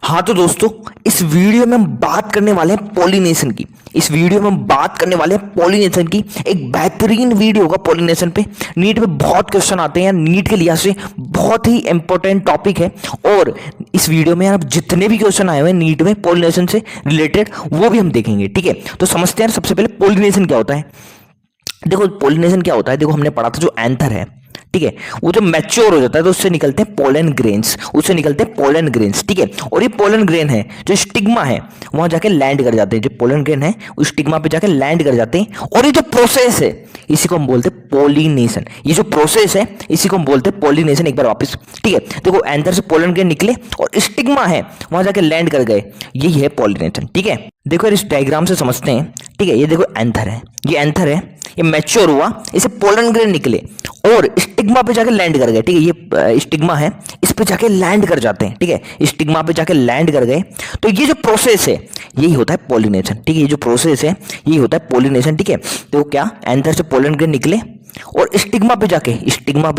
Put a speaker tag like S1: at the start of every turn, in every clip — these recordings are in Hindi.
S1: हाँ तो दोस्तों, इस वीडियो में हम बात करने वाले हैं पॉलिनेशन की। इस वीडियो में हम बात करने वाले हैं पॉलिनेशन की। एक बेहतरीन वीडियो होगा पॉलिनेशन पे। नीट में बहुत क्वेश्चन आते हैं, नीट के लिहाज से बहुत ही इंपॉर्टेंट टॉपिक है। और इस वीडियो में यार जितने भी क्वेश्चन आए हुए हैं नीट में पॉलिनेशन से रिलेटेड, वो भी हम देखेंगे। ठीक है, तो समझते हैं सबसे पहले पॉलिनेशन क्या होता है। देखो पॉलिनेशन क्या होता है, देखो हमने पढ़ा था जो एंथर है, ठीक है, वो जब मैच्योर हो जाता है तो उससे निकलते हैं पोलन ग्रेन्स, उससे निकलते हैं पोलन ग्रेन्स। ठीक है, और ये पोलन ग्रेन है जो स्टिग्मा है वहां जाके लैंड कर जाते हैं। जो पोलन ग्रेन है उस स्टिग्मा पे जाके लैंड कर जाते हैं। और ये जो प्रोसेस है इसी को हम बोलते हैं पॉलिनेशन। ये जो प्रोसेस है इसी को हम बोलते हैं पॉलिनेशन। एक बार वापस, ठीक है, देखो एंथर से पोलन ग्रेन निकले और स्टिग्मा है वहां जाके लैंड कर गए, यही है पॉलिनेशन। ठीक है, देखो यार इस डायग्राम से समझते हैं। ठीक है, ये देखो एंथर है, ये एंथर है, ये मैच्योर हुआ, इसे पोलन ग्रेन निकले और स्टिग्मा पे जाके लैंड कर गए। ठीक है, ये स्टिग्मा है, इस पे जाके लैंड कर जाते हैं। ठीक है, स्टिग्मा पे जाके लैंड कर गए तो ये जो प्रोसेस है यही होता है पॉलिनेशन। ठीक है, ये जो प्रोसेस है यही होता है पॉलिनेशन। ठीक है, तो क्या एंथर से पोलन ग्रेन निकले और स्टिग्मा पे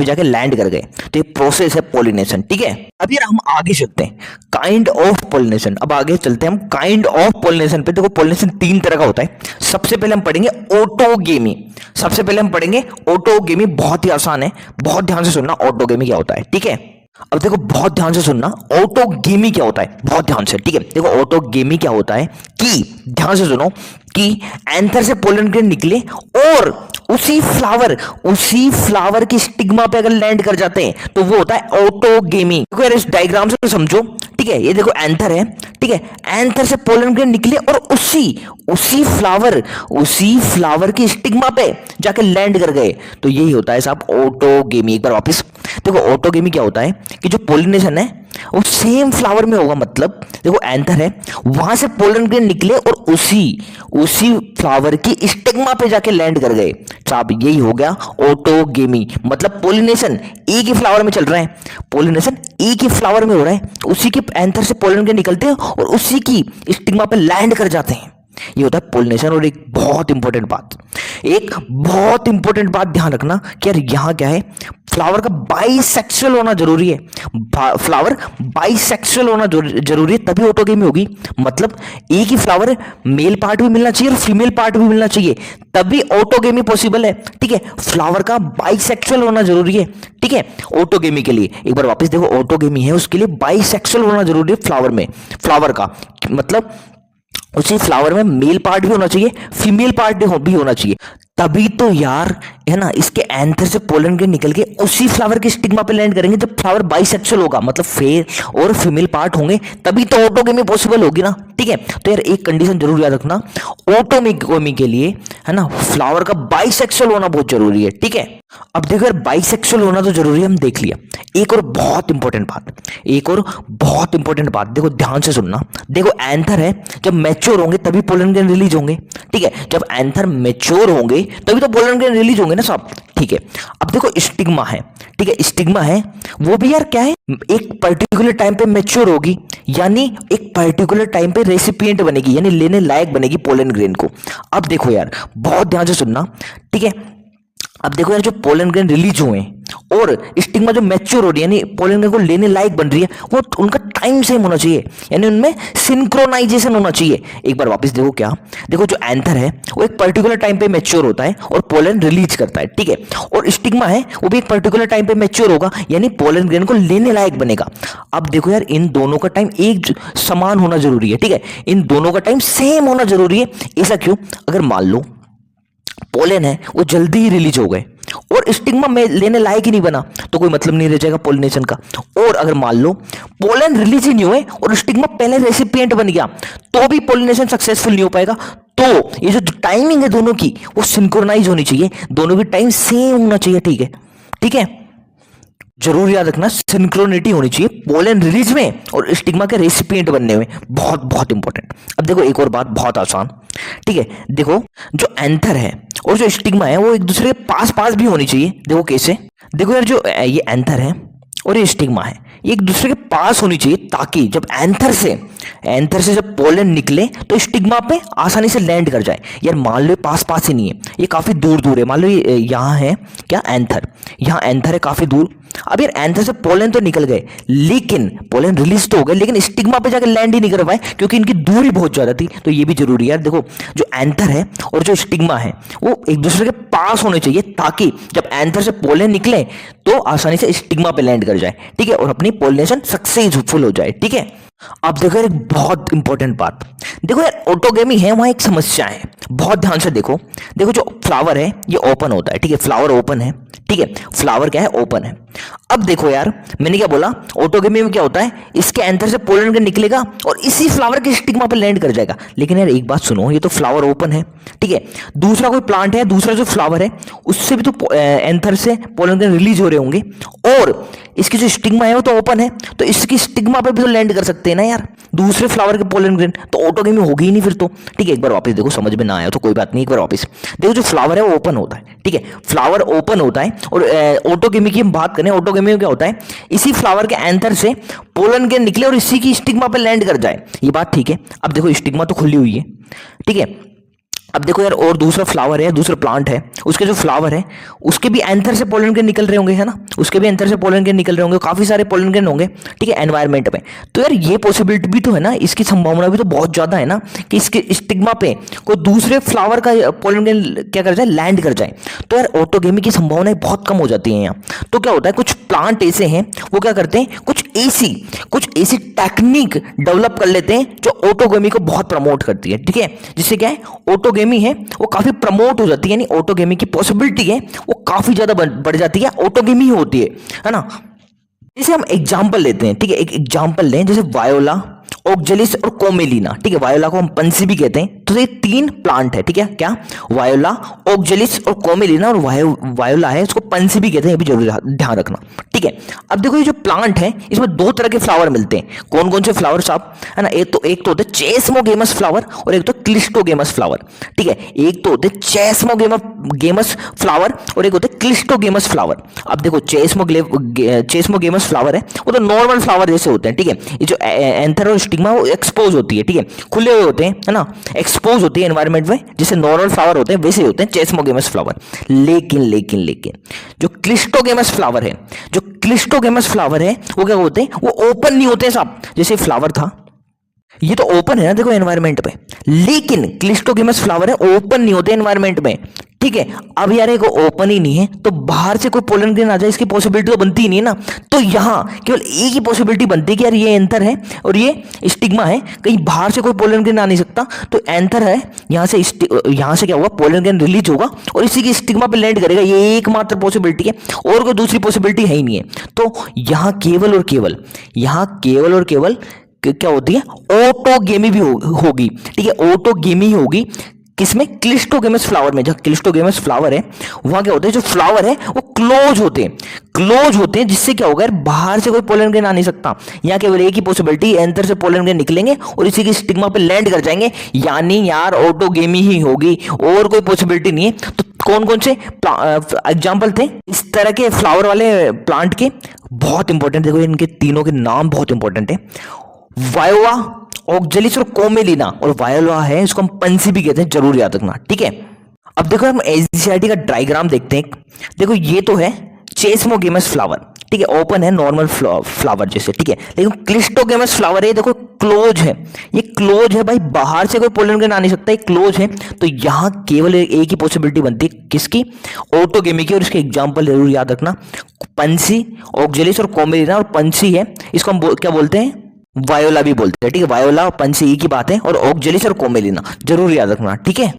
S1: जाके लैंड कर गए, तो ये प्रोसेस है पॉलिनेशन। ठीक है, अब यार हम आगे चलते हैं काइंड ऑफ पॉलिनेशन। अब आगे चलते हैं हम काइंड ऑफ पॉलिनेशन पे। देखो पॉलिनेशन तीन तरह का होता है। सबसे पहले हम पढ़ेंगे ऑटोगेमी। ऑटोगेमी बहुत ही आसान है, बहुत ध्यान से सुनना ऑटोगेमी क्या होता है। ठीक है, अब देखो बहुत ध्यान से सुनना ऑटोगेमी क्या होता है, बहुत ध्यान से। ठीक है, देखो ऑटोगेमी क्या होता है कि ध्यान से सुनो कि एंथर से पोलन ग्रेन निकले और उसी फ्लावर की स्टिग्मा पे अगर लैंड कर जाते हैं तो वो होता है ऑटोगेमी। देखो यार इस डायग्राम से समझो। ठीक है, ये देखो एंथर है, ठीक है, एंथर से पोलन ग्रेन निकले और उसी फ्लावर की स्टिग्मा पे जाके लैंड कर गए, तो यही होता है साहब ऑटोगेमी। एक बार वापस देखो ऑटोगेमी क्या होता है कि जो पोलिनेशन है वो सेम फ्लावर में होगा। मतलब देखो एंथर है, वहां से पोलन ग्रेन निकले और उसी फ्लावर की स्टिग्मा पे जाके लैंड कर गए, साहब यही हो गया ऑटोगेमी। मतलब पोलिनेशन एक ही फ्लावर में चल रहा है, पोलिनेशन एक ही फ्लावर में हो रहा है, उसी के एंथर से पोलन ग्रेन निकलते हैं और उसी की स्टिग्मा पे लैंड कर जाते हैं, ये होता है पोलिनेशन। और एक बहुत इंपॉर्टेंट बात ध्यान रखना कि यार यहां क्या है, फ्लावर का बाइसेक्सुअल होना जरूरी है। फ्लावर बाइसेक्सुअल होना जरूरी है, तभी ऑटोगेमी होगी। मतलब एक ही फ्लावर मेल पार्ट भी मिलना चाहिए और फीमेल पार्ट भी मिलना चाहिए, तभी ऑटोगेमी पॉसिबल है। ठीक है, फ्लावर का बाइसेक्सुअल होना जरूरी है। ठीक है, ऑटोगेमी के लिए एक बार वापस देखो, ऑटोगेमी है उसके लिए बाइसेक्सुअल होना जरूरी है। फ्लावर का मतलब उसी फ्लावर में मेल पार्ट भी होना चाहिए, फीमेल पार्ट भी होना चाहिए, तभी तो यार है ना इसके एंथर से पोलन ग्रेन निकल के उसी फ्लावर के स्टिग्मा पे लैंड करेंगे। जब फ्लावर बाइसेक्सुअल होगा मतलब फेल और फीमेल पार्ट होंगे, तभी तो ऑटोगेमी पॉसिबल होगी ना। ठीक है, तो यार एक कंडीशन जरूर याद रखना, ऑटोगेमी के लिए है ना फ्लावर का बाइसेक्सुअल होना बहुत जरूरी है। ठीक है, अब देखो यार बाइसेक्सुअल होना तो जरूरी है, हम देख लिया। एक और बहुत इंपॉर्टेंट बात देखो ध्यान से सुनना। देखो एंथर है, जब मैच्योर होंगे तभी पोलन ग्रेन रिलीज होंगे। ठीक है, जब एंथर मैच्योर होंगे तभी तो पोलन ग्रेन रिलीज होंगे ना साहब। ठीक है, अब देखो स्टिग्मा है, ठीक है, स्टिग्मा है वो भी यार क्या है, एक पर्टिकुलर टाइम पे मैच्योर होगी, यानी एक पर्टिकुलर टाइम पे रेसिपिएंट बनेगी, यानी लेने लायक बनेगी पोलन ग्रेन को। अब देखो यार बहुत ध्यान से सुनना। ठीक है, अब देखो यार जो पोलन ग्रेन रिलीज हुए और स्टिग्मा जो मैच्योर हो रही है यानी पोलन ग्रेन को लेने लायक बन रही है, वो उनका टाइम सेम होना चाहिए, यानी उनमें सिंक्रोनाइजेशन होना चाहिए। एक बार वापस देखो क्या, देखो जो एंथर है वो एक पर्टिकुलर टाइम पे मैच्योर होता है और पोलन रिलीज करता है। ठीक है, और स्टिग्मा है वो भी एक पर्टिकुलर टाइम पे मैच्योर होगा, यानी पोलन ग्रेन को लेने लायक बनेगा। अब देखो यार इन दोनों का टाइम एक समान होना जरूरी है। ठीक है, इन दोनों का टाइम सेम होना जरूरी है। ऐसा क्यों, अगर मान लो पोलन है वो जल्दी ही रिलीज हो गए और स्टिग्मा में लेने लायक ही नहीं बना, तो कोई मतलब नहीं रह जाएगा पोलिनेशन का। और अगर मान लो पोलन रिलीज ही नहीं हुए और स्टिग्मा पहले रेसिपिएंट बन गया, तो भी पोलिनेशन सक्सेसफुल नहीं हो पाएगा। तो ये जो टाइमिंग है दोनों की वो सिंक्रोनाइज होनी चाहिए, दोनों की टाइम सेम होना चाहिए। ठीक है, ठीक है, जरूर याद रखना सिंक्रोनिटी होनी चाहिए पोलन रिलीज में और स्टिग्मा के रेसिपिएंट बनने में, बहुत बहुत इंपॉर्टेंट। अब देखो एक और बात बहुत आसान। ठीक है, देखो जो एंथर है और जो स्टिग्मा है वो एक दूसरे के पास भी होनी चाहिए। देखो कैसे, देखो यार जो ये एंथर है और ये स्टिग्मा है ये एक दूसरे के पास होनी चाहिए, ताकि जब एंथर से एंथर से जब पोलन निकले तो स्टिग्मा पे आसानी से लैंड कर जाए। यार मान लो पास पास ही नहीं है, ये काफी दूर दूर है। मान लो ये यहाँ है क्या एंथर, यहाँ एंथर है काफी दूर। अब यार एंथर से पोलन तो निकल गए, लेकिन पोलन रिलीज तो हो गए, लेकिन स्टिग्मा पे जाकर लैंड ही नहीं कर पाए क्योंकि इनकी दूरी बहुत ज्यादा थी। तो ये भी जरूरी है यार, देखो जो एंथर है और जो स्टिग्मा है वो एक दूसरे के पास होने चाहिए, ताकि जब एंथर से पोलन निकले तो आसानी से स्टिग्मा पे लैंड कर जाए, ठीक है, और अपनी पोलिनेशन सक्सेसफुल हो जाए, ठीक है। अब देखो यार एक बहुत इंपॉर्टेंट बात, देखो यार ऑटोगेमी है वहां एक समस्या है, बहुत ध्यान से देखो। देखो जो फ्लावर है ये ओपन होता है, ठीक है, फ्लावर ओपन है, ठीक है, फ्लावर क्या है ओपन है। अब देखो यार मैंने क्या बोला, ऑटोगेमी में क्या होता है, इसके एंथर से पोलन ग्रेन निकलेगा और इसी फ्लावर के स्टिग्मा पे लैंड कर जाएगा। लेकिन यार एक बात सुनो, ये तो फ्लावर ओपन है, ठीक है, दूसरा कोई प्लांट है, दूसरा जो फ्लावर है उससे भी तो एंथर से पोलन ग्रेन रिलीज हो रहे होंगे, और इसकी जो स्टिग्मा है वो तो ओपन है, तो इसकी स्टिग्मा पे भी तो लैंड कर सकते हैं ना यार दूसरे फ्लावर के पोलन ग्रेन, तो ऑटोगेमी होगी ही नहीं फिर तो, ठीक है। एक बार वापस देखो, समझ में ना आया तो कोई बात नहीं, एक बार वापस देखो। जो फ्लावर है वो ओपन होता है, ठीक है, फ्लावर ओपन होता है, और ऑटोगेमी की हम बात करें, ऑटोगेमी में क्या होता है, इसी फ्लावर के एंथर से पोलन ग्रेन निकले और इसी की स्टिग्मा पे लैंड कर जाए, ये बात ठीक है। अब देखो स्टिग्मा तो खुली हुई है, ठीक है। अब देखो यार और दूसरा फ्लावर है, दूसरा प्लांट है, उसके जो फ्लावर है उसके भी एंथर से पोलन ग्रेन निकल रहे होंगे, है ना, उसके भी एंथर से पोलन ग्रेन निकल रहे होंगे, काफी सारे पोलन ग्रेन होंगे, ठीक है, एनवायरमेंट में। तो यार ये पॉसिबिलिटी भी तो है ना, इसकी संभावना भी तो बहुत ज्यादा है ना कि इसके स्टिग्मा पे कोई दूसरे फ्लावर का पोलन ग्रेन क्या कर जाए, लैंड कर जाए। तो यार ऑटोगेमी की संभावनाएं बहुत कम हो जाती है यहाँ। तो क्या होता है, कुछ प्लांट ऐसे हैं वो क्या करते हैं, कुछ ऐसी टेक्निक डेवलप कर लेते हैं जो ऑटोगेमी को बहुत प्रमोट करती है, ठीक है, जिससे क्या है ऑटोगेमी है वो काफी प्रमोट हो जाती है, यानी ऑटोगेमी की पॉसिबिलिटी है वो काफी ज्यादा बढ़ जाती है, ऑटोगेमी होती है ना। जैसे हम एग्जांपल लेते हैं, ठीक है, एक एग्जांपल लें, जैसे वायोला, ओक्जेलिस और कोमेलिना, ठीक है, वायोला को हम पंसी भी कहते हैं। तो ये तीन प्लांट है, ठीक है, क्या, वायोला, ओक्जेलिस और कोमेलिना, और वायोला है उसको पंसी भी कहते हैं, ये भी जरूर ध्यान रखना, ठीक है। अब देखो ये जो प्लांट है इसमें दो तरह के फ्लावर मिलते हैं, कौन कौन से फ्लावर साहब, है ना, एक तो होते हैं चेस्मोगेमस फ्लावर और एक तो क्लिस्टोगेमस फ्लावर, ठीक है, एक तो होते चेस्मोगेमस फ्लावर और एक होते क्लिस्टोगेमस फ्लावर। अब देखो चेस्मोगेमस फ्लावर है वो तो नॉर्मल फ्लावर जैसे होते हैं, ठीक है, ये जो एंथर और स्टिग्मा वो एक्सपोज होती है, ठीक है, खुले हुए होते हैं, है ना, एक्सपोज होती है एनवायरनमेंट में, जैसे नॉर्मल फ्लावर होते हैं वैसे होते हैं चेस्मोगेमस फ्लावर। लेकिन जो क्लिस्टोगेमस फ्लावर है वो क्या होते हैं, वो ओपन नहीं होते साहब, जैसे फ्लावर था ये तो ओपन है ना देखो एनवायरनमेंट में, लेकिन क्लिस्टोगेमस फ्लावर है ओपन नहीं होते एनवायरनमेंट में, ठीक है। अब यार एक ओपन ही नहीं है तो बाहर से कोई पोलन ग्रेन आ जाए इसकी पॉसिबिलिटी तो बनती ही नहीं है ना। तो यहां केवल एक ही पॉसिबिलिटी बनती है कि यार ये एंथर है और ये स्टिग्मा है, कहीं बाहर से कोई पोलन ग्रेन आ नहीं सकता, तो एंथर है, यहां से क्या होगा, पोलन ग्रेन रिलीज होगा और इसी की स्टिग्मा पे लैंड करेगा, ये एकमात्र पॉसिबिलिटी है, और कोई दूसरी पॉसिबिलिटी है ही नहीं है। तो यहां केवल और केवल क्या होती है, ऑटोगेमी भी होगी, ठीक है, ऑटोगेमी होगी किसमें, क्लिस्टोगेमस फ्लावर में। जहां क्लिस्टोगेमस फ्लावर है वहां क्या होता है, जो फ्लावर है वो क्लोज होते हैं, जिससे क्या होगा यार बाहर से कोई पोलन ग्रेन आ नहीं सकता। यहाँ केवल एक ही पॉसिबिलिटी, एंथर से पोलन ग्रेन निकलेंगे और इसी की स्टिग्मा पे लैंड कर जाएंगे, यानी यार ऑटोगेमी ही होगी, और कोई पॉसिबिलिटी नहीं है। तो कौन कौन से एग्जाम्पल थे इस तरह के फ्लावर वाले प्लांट के, बहुत इंपॉर्टेंट, देखो इनके तीनों के नाम बहुत इंपॉर्टेंट है, वायोवा, ओक्जेलिस और कोमेलिना, और वायोला है इसको हम पंसी भी कहते हैं, जरूर याद रखना, ठीक है। अब देखो हम एजीसीआरटी का डायग्राम देखते हैं, देखो ये तो है चेस्मोगेमस फ्लावर, ठीक है, ओपन है नॉर्मल फ्लावर जैसे, ठीक है, लेकिन क्लिस्टोगेमस फ्लावर है देखो क्लोज है, ये क्लोज है भाई, बाहर से कोई पोलन ग्रेन आ नहीं सकता, ये क्लोज है। तो यहां केवल एक ही पॉसिबिलिटी बनती है किसकी, ऑटोगेमी की, और इसके एग्जांपल जरूर याद रखना, पंसी, ओक्जेलिस और कोमेलिना, और पंसी है इसको हम क्या बोलते हैं, वायोला भी बोलते हैं, ठीक है, वायोला और पंसी की बात है, और ओक्जेलिस और कोमेलिना जरूर याद रखना, ठीक है।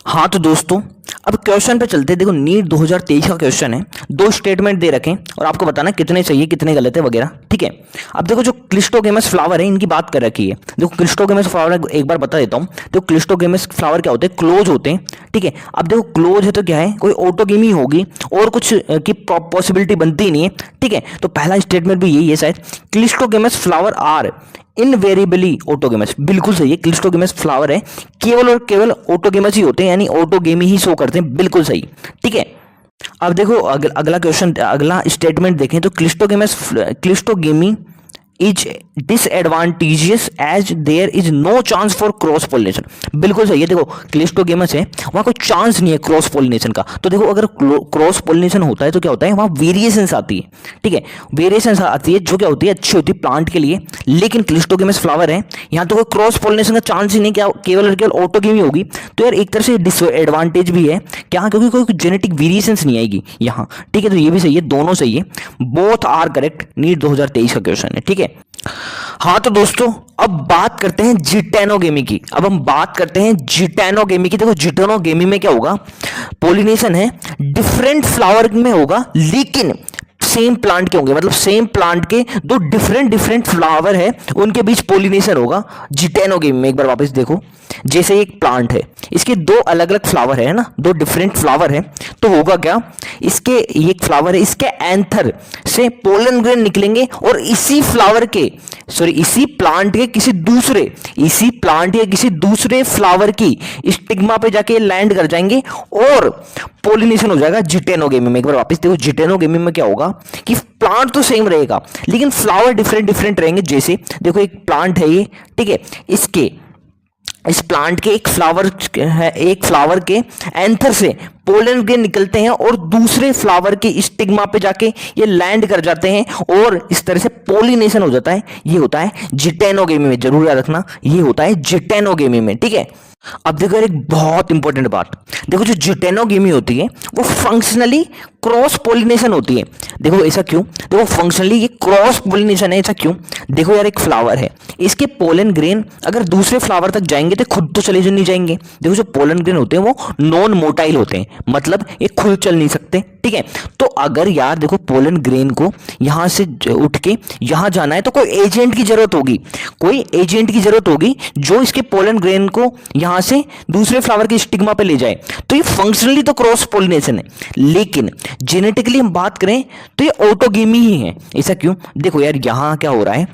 S1: हाँ तो दोस्तों अब क्वेश्चन पे चलते हैं। देखो नीट 2023 का क्वेश्चन है, दो स्टेटमेंट दे रखे और आपको बताना कितने सही है कितने गलत है वगैरह, ठीक है। अब देखो जो क्लिस्टोगेमस फ्लावर है इनकी बात कर रखी है, देखो क्लिस्टोगेमस फ्लावर एक बार बता देता हूँ। देखो क्लिस्टोगेमस फ्लावर क्या होते हैं, क्लोज होते हैं, ठीक है। अब देखो क्लोज है तो क्या है, कोई ऑटोगेमी होगी और कुछ की पॉसिबिलिटी बनती ही नहीं है, ठीक है। तो पहला स्टेटमेंट भी यही है शायद, क्लिस्टोगेमस फ्लावर आर इनवेरिएबली ऑटोगेमस, बिल्कुल सही है, क्लिस्टोगेमस फ्लावर है केवल और केवल ऑटोगेमस ही होते हैं, यानी ऑटोगेमी ही शो करते हैं, बिल्कुल सही, ठीक है। अब देखो अगला क्वेश्चन, अगला स्टेटमेंट देखें तो cleistogamy is disadvantageous as there is no chance for cross pollination. बिल्कुल सही है। देखो क्लिस्टोगेमस है, वहां कोई चांस नहीं है क्रॉस पोलिनेशन का। तो देखो अगर क्रॉस पोलिनेशन होता है तो क्या होता है, वहां वेरिएशंस आती है, ठीक है, वेरिएशंस आती है जो क्या होती है, अच्छी होती है प्लांट के लिए। लेकिन क्लिस्टोगेमस फ्लावर है, यहाँ तो कोई क्रॉस पोलिनेशन का चांस ही नहीं, क्या केवल और केवल ऑटोगेमी होगी। तो यार एक तरह से डिसएडवांटेज भी है क्या, क्योंकि कोई जेनेटिक वेरिएशंस नहीं आएगी यहाँ, ठीक है। तो ये भी सही है, दोनों सही है, बोथ आर करेक्ट। नीट 2023 का क्वेश्चन है, ठीक है। हाँ तो दोस्तों अब बात करते हैं जिटेनोगेमी की। अब हम बात करते हैं जिटेनोगेमी की। देखो जिटेनोगेमी में क्या होगा, पोलिनेशन है डिफरेंट फ्लावर में होगा, लेकिन सेम प्लांट के होंगे, मतलब सेम प्लांट के दो डिफरेंट फ्लावर है, उनके बीच पोलिनेशन होगा जिटेनोगेमी में। एक बार वापस देखो, जैसे एक प्लांट है, इसके दो अलग अलग फ्लावर है ना, दो डिफरेंट फ्लावर है, तो होगा क्या, इसके ये एक फ्लावर है, इसके एंथर से पोलन ग्रेन निकलेंगे और इसी फ्लावर के इसी प्लांट के किसी दूसरे फ्लावर की स्टिग्मा पे जाके लैंड कर जाएंगे और पोलिनेशन हो जाएगा जिटेनोगेमी में। एक बार वापस देखो, जिटेनोगेमी में क्या होगा कि प्लांट तो सेम रहेगा लेकिन फ्लावर डिफरेंट रहेंगे। जैसे देखो एक प्लांट है ये, ठीक है, इस प्लांट के एक फ्लावर के एंथर से पोलन ग्रेन निकलते हैं और दूसरे फ्लावर के स्टिग्मा पे जाके ये लैंड कर जाते हैं और इस तरह से पोलिनेशन हो जाता है। ये होता है जिटेनोगेमी में, जरूर याद रखना, ये होता है जिटेनोगेमी में, ठीक है। अब देखो एक बहुत इंपॉर्टेंट बात, देखो जो जिटेनोगेमी होती है वो फंक्शनली क्रॉस पोलिनेशन होती है। देखो ऐसा क्यों, देखो फंक्शनली ये क्रॉस पोलिनेशन है, ऐसा क्यों, देखो यार एक फ्लावर है, इसके पोलन ग्रेन अगर दूसरे फ्लावर तक जाएंगे तो खुद तो चले नहीं जाएंगे। देखो जो पोलन ग्रेन होते हैं वो नॉन मोटाइल होते हैं, मतलब ये खुद चल नहीं सकते, ठीक है। तो अगर यार देखो पोलन ग्रेन को यहां से उठ के यहां जाना है तो कोई एजेंट की जरूरत होगी, जो इसके पोलन ग्रेन को यहां से दूसरे फ्लावर के स्टिग्मा पे ले जाए। तो ये फंक्शनली तो क्रॉस पोलिनेशन है, लेकिन जेनेटिकली हम बात करें तो ये ऑटोगेमी ही है। ऐसा क्यों, देखो यार यहां क्या हो रहा है,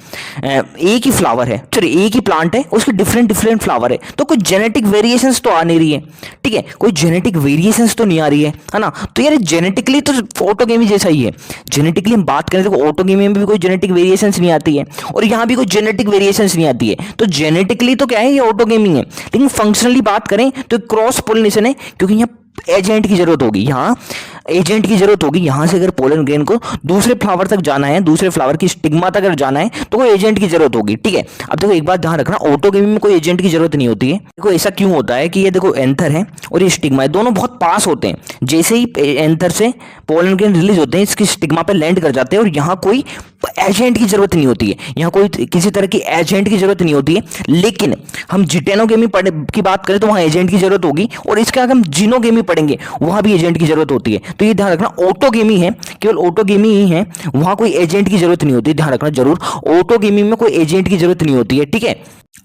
S1: एक ही फ्लावर है, एक ही प्लांट है, उसके डिफरेंट फ्लावर है, तो कोई जेनेटिक वेरिएशंस तो आ नहीं रही है, ठीक है, कोई जेनेटिक वेरिएशंस तो नहीं आ रही है ना। तो यार जेनेटिकली तो ऑटोगेमी जैसा ही है। जेनेटिकली हम बात करें तो ऑटोगेमी में भी कोई जेनेटिक वेरिएशंस नहीं आती है और यहां भी कोई जेनेटिक वेरिएशंस नहीं आती है। तो जेनेटिकली तो क्या है, ये ऑटोगेमी है, लेकिन फंक्शनली बात करें तो क्रॉस पोलिनेशन है, क्योंकि यहाँ एजेंट की जरूरत होगी, यहां से अगर पोलन ग्रेन को दूसरे फ्लावर तक जाना है, दूसरे फ्लावर की स्टिग्मा तक अगर जाना है तो कोई एजेंट की जरूरत होगी, ठीक है। अब देखो एक बात ध्यान रखना, ऑटोगेमी में कोई एजेंट की जरूरत नहीं होती है। देखो ऐसा क्यों होता है कि ये देखो एंथर है और ये स्टिग्मा है, दोनों बहुत पास होते हैं। जैसे ही एंथर से पोलन ग्रेन रिलीज होते हैं, इसकी स्टिग्मा पे लैंड कर जाते हैं और यहाँ कोई एजेंट की जरूरत नहीं होती है, यहाँ कोई किसी तरह की एजेंट की जरूरत नहीं होती है। लेकिन हम जिटेनोगेमी की बात करें तो वहां एजेंट की जरूरत होगी, और इसके आगे हम जिनोगेमी पढ़ेंगे वहां भी एजेंट की जरूरत होती है। तो ये ध्यान रखना, ऑटोगेमी है, केवल ऑटोगेमी ही है, वहां कोई एजेंट की जरूरत नहीं होती, ध्यान रखना जरूर, ऑटोगेमी में कोई एजेंट की जरूरत नहीं होती है, ठीक है।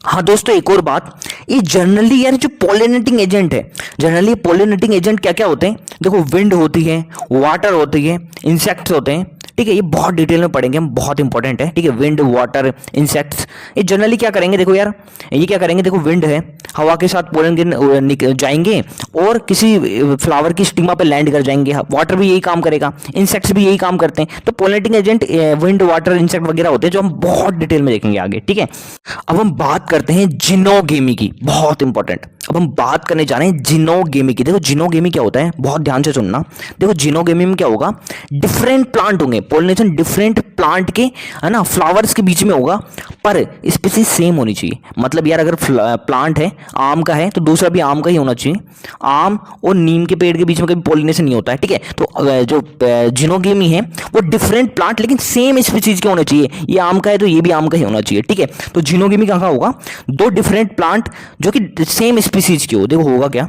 S1: हाँ दोस्तों एक और बात, ये जनरली यार जो पोलिनेटिंग एजेंट है, जनरली पोलिनेटिंग एजेंट क्या क्या होते हैं, देखो विंड होती है, वाटर होती है, इंसेक्ट्स होते हैं, ठीक है। ये बहुत डिटेल में पढ़ेंगे हम, बहुत इंपॉर्टेंट है, ठीक है। विंड, वाटर, इंसेक्ट्स, ये जनरली क्या करेंगे, देखो यार ये क्या करेंगे, देखो विंड है, हवा के साथ पोलन ग्रेन जाएंगे और किसी फ्लावर की स्टिग्मा पे लैंड कर जाएंगे। वाटर भी यही काम करेगा, इंसेक्ट्स भी यही काम करते हैं। तो pollinating agent wind, water, insect वगैरह होते हैं, जो हम बहुत डिटेल में देखेंगे आगे, ठीक है। अब हम बात करते हैं जिनोगेमी की, बहुत इंपॉर्टेंट। अब हम बात करने जा रहे हैं जिनोगेमी की। देखो जिनोगेमी क्या होता है, बहुत ध्यान से सुनना। देखो जिनोगेमी में क्या होगा, डिफरेंट प्लांट होंगे, पोलिनेशन डिफरेंट प्लांट के, है ना, फ्लावर्स के बीच में होगा, पर स्पीसीज सेम होनी चाहिए। मतलब यार अगर प्लांट है, आम का है, तो दूसरा भी आम का ही होना चाहिए। आम और नीम के पेड़ के बीच में कभी पोलिनेशन नहीं होता है, ठीक है। तो जो जिनोगेमी है वो डिफरेंट प्लांट लेकिन सेम स्पीसीज के होने चाहिए। ये आम का है तो ये भी आम का ही होना चाहिए, ठीक है। तो जिनोगेमी कहाँ होगा, दो डिफरेंट प्लांट जो कि सेम स्पीसीज के हो। देखो होगा क्या,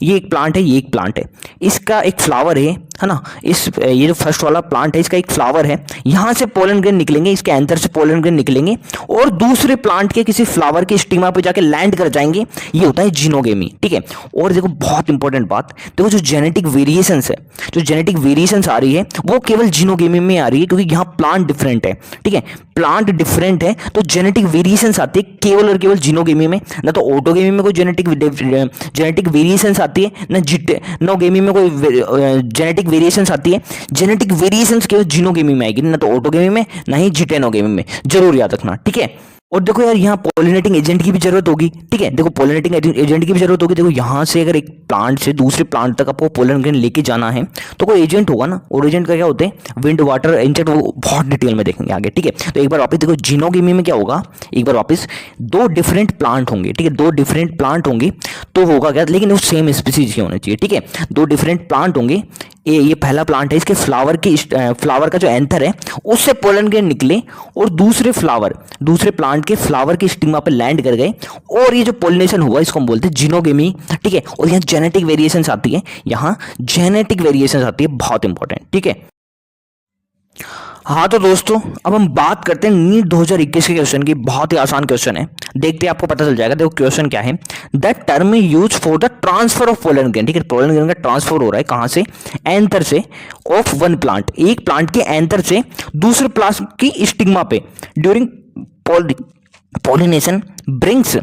S1: ये एक प्लांट है, ये एक प्लांट है, इसका एक फ्लावर है ना, ये जो फर्स्ट वाला प्लांट है इसका एक फ्लावर है, यहां से पोलन ग्रेन निकलेंगे, इसके एंथर से पोलन ग्रेन निकलेंगे और दूसरे प्लांट के किसी फ्लावर के स्टिग्मा पे जाके लैंड कर जाएंगे। ये होता है जिनोगेमी, ठीक है। और देखो बहुत इंपॉर्टेंट बात, देखो जो जेनेटिक वेरिएशंस है, जो जेनेटिक वेरिएशंस आ रही है वो केवल जिनोगेमी में आ रही है, क्योंकि यहाँ प्लांट डिफरेंट है, ठीक है। प्लांट डिफरेंट है तो जेनेटिक वेरिएशंस आती है केवल और केवल जिनोगेमी में, ना तो ऑटोगेमी में कोई जेनेटिक वेरिएशंस आती है, ना जिटेनोगेमी में कोई जेनेटिक जेनेटिक वेरिएशंस आती है, जेनेटिक वेरिएशंस केवल जीनोगेमी में आएगी, ना तो ऑटोगेमी में ना ही जिटेनोगेमी में, जरूर याद रखना, ठीक है। और देखो यार यहाँ पॉलिनेटिंग एजेंट की भी जरूरत होगी, ठीक है, देखो पॉलिनेटिंग एजेंट की भी जरूरत होगी। देखो यहाँ से अगर एक प्लांट से दूसरे प्लांट तक आपको पोलन ग्रेन लेके जाना है तो कोई एजेंट होगा ना, और एजेंट का क्या होते हैं, विंड, वाटर, इंसेक्ट, वो बहुत डिटेल में देखेंगे आगे, ठीक है। तो एक बार वापस देखो जीनोगेमी में क्या होगा, एक बार वापस दो डिफरेंट प्लांट होंगे, ठीक है, दो डिफरेंट प्लांट होंगे तो होगा क्या, लेकिन वो सेम स्पीसीज के होने चाहिए, ठीक है। दो डिफरेंट प्लांट होंगे, ये पहला प्लांट है, इसके फ्लावर का जो एंथर है उससे पोलन ग्रेन निकले और दूसरे प्लांट के फ्लावर की स्टिग्मा पे लैंड कर गए, और ये जो पोलिनेशन हुआ इसको हम बोलते हैं जीनोगेमी, ठीक है। और यहाँ जेनेटिक वेरिएशंस आती है, यहाँ जेनेटिक वेरिएशंस आती है, बहुत इंपॉर्टेंट, ठीक है। हाँ तो दोस्तों अब हम बात करते हैं नीट 2021 के क्वेश्चन की। बहुत ही आसान क्वेश्चन है, देखते हैं आपको पता चल जाएगा। देखो क्वेश्चन क्या है, that term is use for the transfer of pollen grain, ठीक है, पोलन ग्रेन का ट्रांसफर हो रहा है कहाँ से, एंथर से, ऑफ वन प्लांट, एक प्लांट के एंथर से दूसरे प्लांट की स्टिग्मा पे during pollination brings